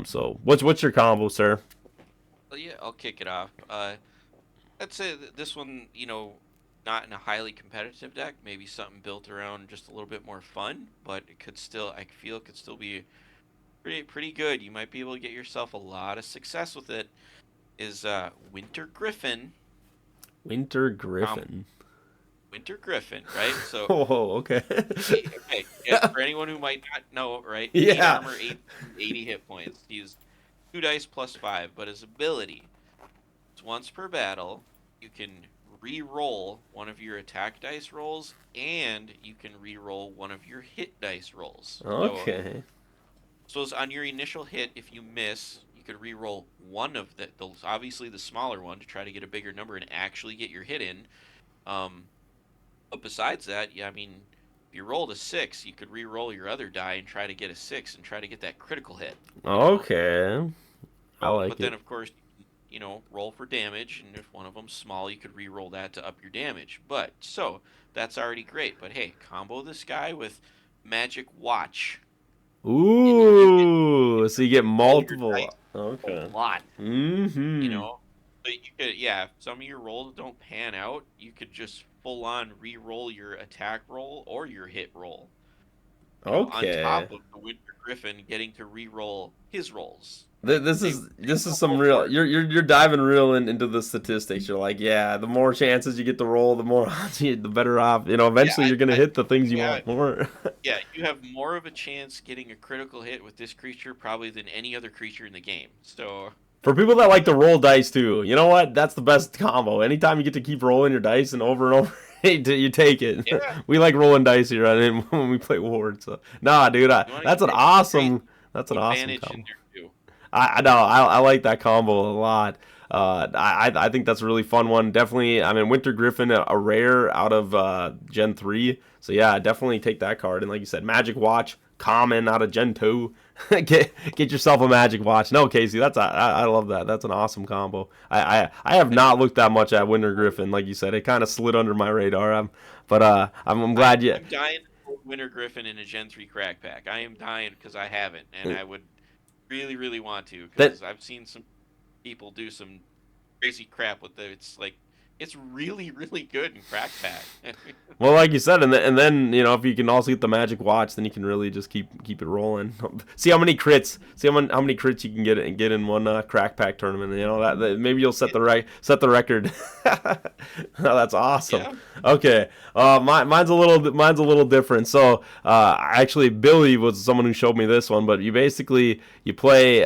So what's your combo, sir? Well, yeah, I'll kick it off. I'd say this one, not in a highly competitive deck, maybe something built around just a little bit more fun, but I feel it could still be pretty good. You might be able to get yourself a lot of success with it. Is Winter Griffin. Winter Griffin. Winter Griffin, right? So. Oh, okay. Okay. Yeah, for anyone who might not know, right? Yeah. 8 armor, 80 hit points. He's 2 dice plus 5, but his ability is once per battle, you can re-roll one of your attack dice rolls, and you can re-roll one of your hit dice rolls. Okay. So on your initial hit, if you miss, you could re-roll one of those, obviously the smaller one, to try to get a bigger number and actually get your hit in. But besides that, yeah, I mean, if you rolled a 6, you could re-roll your other die and try to get a 6 and try to get that critical hit. Okay. I like it. But then, of course, roll for damage, and if one of them's small, you could re-roll that to up your damage. But, so, that's already great. But, hey, combo this guy with Magic Watch. Ooh, so you get multiple. Okay. A lot. Mm-hmm. You know, but you could, yeah, if some of your rolls don't pan out, you could just full on re-roll your attack roll or your hit roll. You know, on Okay. top of the Winter Griffin getting to re-roll his rolls. This They is some roll real. for it. You're diving real into the statistics. You're like, yeah, the more chances you get to roll, the more odds the better off. You know, Yeah, eventually you're gonna hit the things you yeah, want more. yeah. You have more of a chance getting a critical hit with this creature probably than any other creature in the game. So For people that like to roll dice too, you know what? That's the best combo. Anytime you get to keep rolling your dice and over, you take it. yeah, We like rolling dice here when we play Ward. So nah, dude, you want to that's an get that great awesome. That's an awesome advantage in combo. there too. I know. I like that combo a lot. I think that's a really fun one. Definitely. I mean, Winter Griffin, a rare out of Gen 3. So yeah, definitely take that card. And like you said, Magic Watch, common out of Gen 2. Get yourself a Magic Watch. No, Casey, I love that. That's an awesome combo. I have not looked that much at Winter Griffin. Like you said, it kind of slid under my radar. I'm glad you. I'm dying to put Winter Griffin in a Gen 3 crack pack. I am dying because I haven't, and I would really, really want to because I've seen some people do some crazy crap with it. It's like it's really, really good in crack pack. Well, like you said, and then you know if you can also get the Magic Watch, then you can really just keep it rolling. See how many crits. See how many crits you can get in one crack pack tournament. You know that maybe you'll set the record. Oh, that's awesome. Yeah. Okay, mine's a little different. So actually, Billy was someone who showed me this one, but you play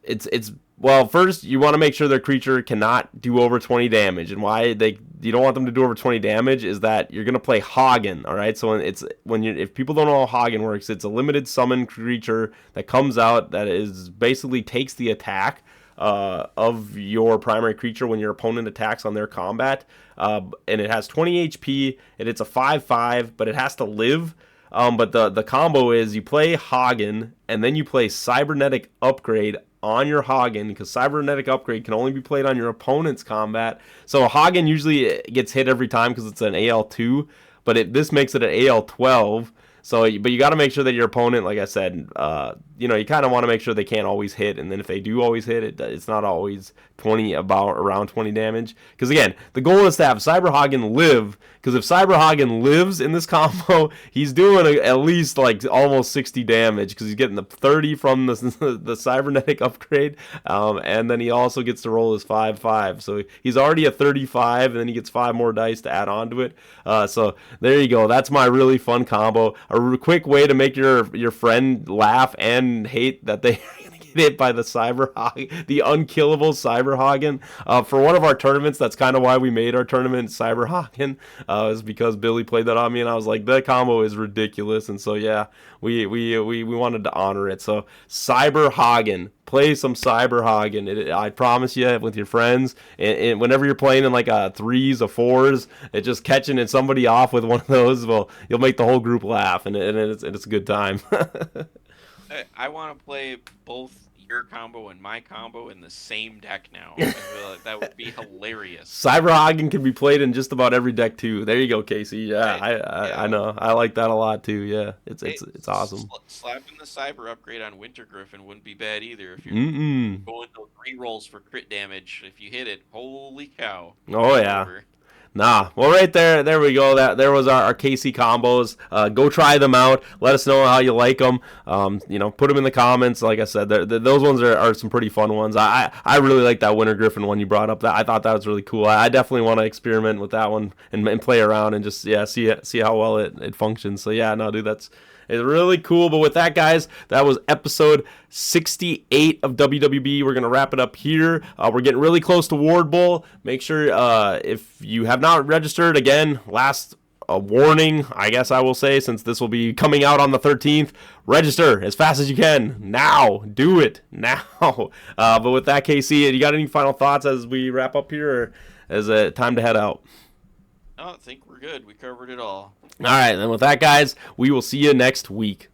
it's well, first you want to make sure their creature cannot do over 20 damage, and why you don't want them to do over 20 damage is that you're gonna play Hagen. All right, so if people don't know how Hagen works, it's a limited summon creature that comes out that is basically takes the attack of your primary creature when your opponent attacks on their combat, and it has 20 HP, and it's a 5/5, but it has to live. But the combo is you play Hagen, and then you play Cybernetic Upgrade on your Hagen, because Cybernetic Upgrade can only be played on your opponent's combat. So Hagen usually gets hit every time because it's an AL2, but this makes it an AL12. So, but you got to make sure that your opponent, like I said, you kind of want to make sure they can't always hit, and then if they do always hit, it's not always around 20 damage. Because again, the goal is to have Cyberhagen live. Because if Cyberhagen lives in this combo, he's doing at least like almost 60 damage. Because he's getting the 30 from the cybernetic upgrade, and then he also gets to roll his 5/5. So he's already a 35, and then he gets 5 more dice to add on to it. So there you go. That's my really fun combo. A quick way to make your friend laugh and hate that they hit by the the unkillable Cyberhagen. For one of our tournaments, that's kind of why we made our tournament Cyberhagen, is because Billy played that on me, and I was like, that combo is ridiculous, and so yeah, we wanted to honor it. So Cyberhagen, play some Cyberhagen. I promise you, with your friends, and whenever you're playing in like a 3s or 4s, just catching somebody off with one of those, well, you'll make the whole group laugh, and it's a good time. I want to play both your combo and my combo in the same deck now. I feel like that would be hilarious. Cyberhagen can be played in just about every deck too. There you go, Casey. Yeah, Right. I know. I like that a lot too. Yeah, it's awesome. Slapping the cyber upgrade on Winter Griffin wouldn't be bad either if you're Mm-mm. going those re-rolls for crit damage. If you hit it, holy cow. Oh yeah. Over. Nah, well, right there we go. There was our KC combos. Go try them out. Let us know how you like them. Put them in the comments. Like I said, those ones are some pretty fun ones. I really like that Winter Griffin one you brought up. I thought that was really cool. I definitely want to experiment with that one and play around and just see how well it functions. So yeah, no, dude, it's really cool. But with that, guys, that was episode 68 of WWB. We're going to wrap it up here. We're getting really close to Ward Bowl. Make sure if you have not registered, again, last warning, I guess I will say, since this will be coming out on the 13th, register as fast as you can. Now. Do it. Now. But with that, KC, you got any final thoughts as we wrap up here, or is it time to head out? I think we're good. We covered it all. All right, then with that, guys, we will see you next week.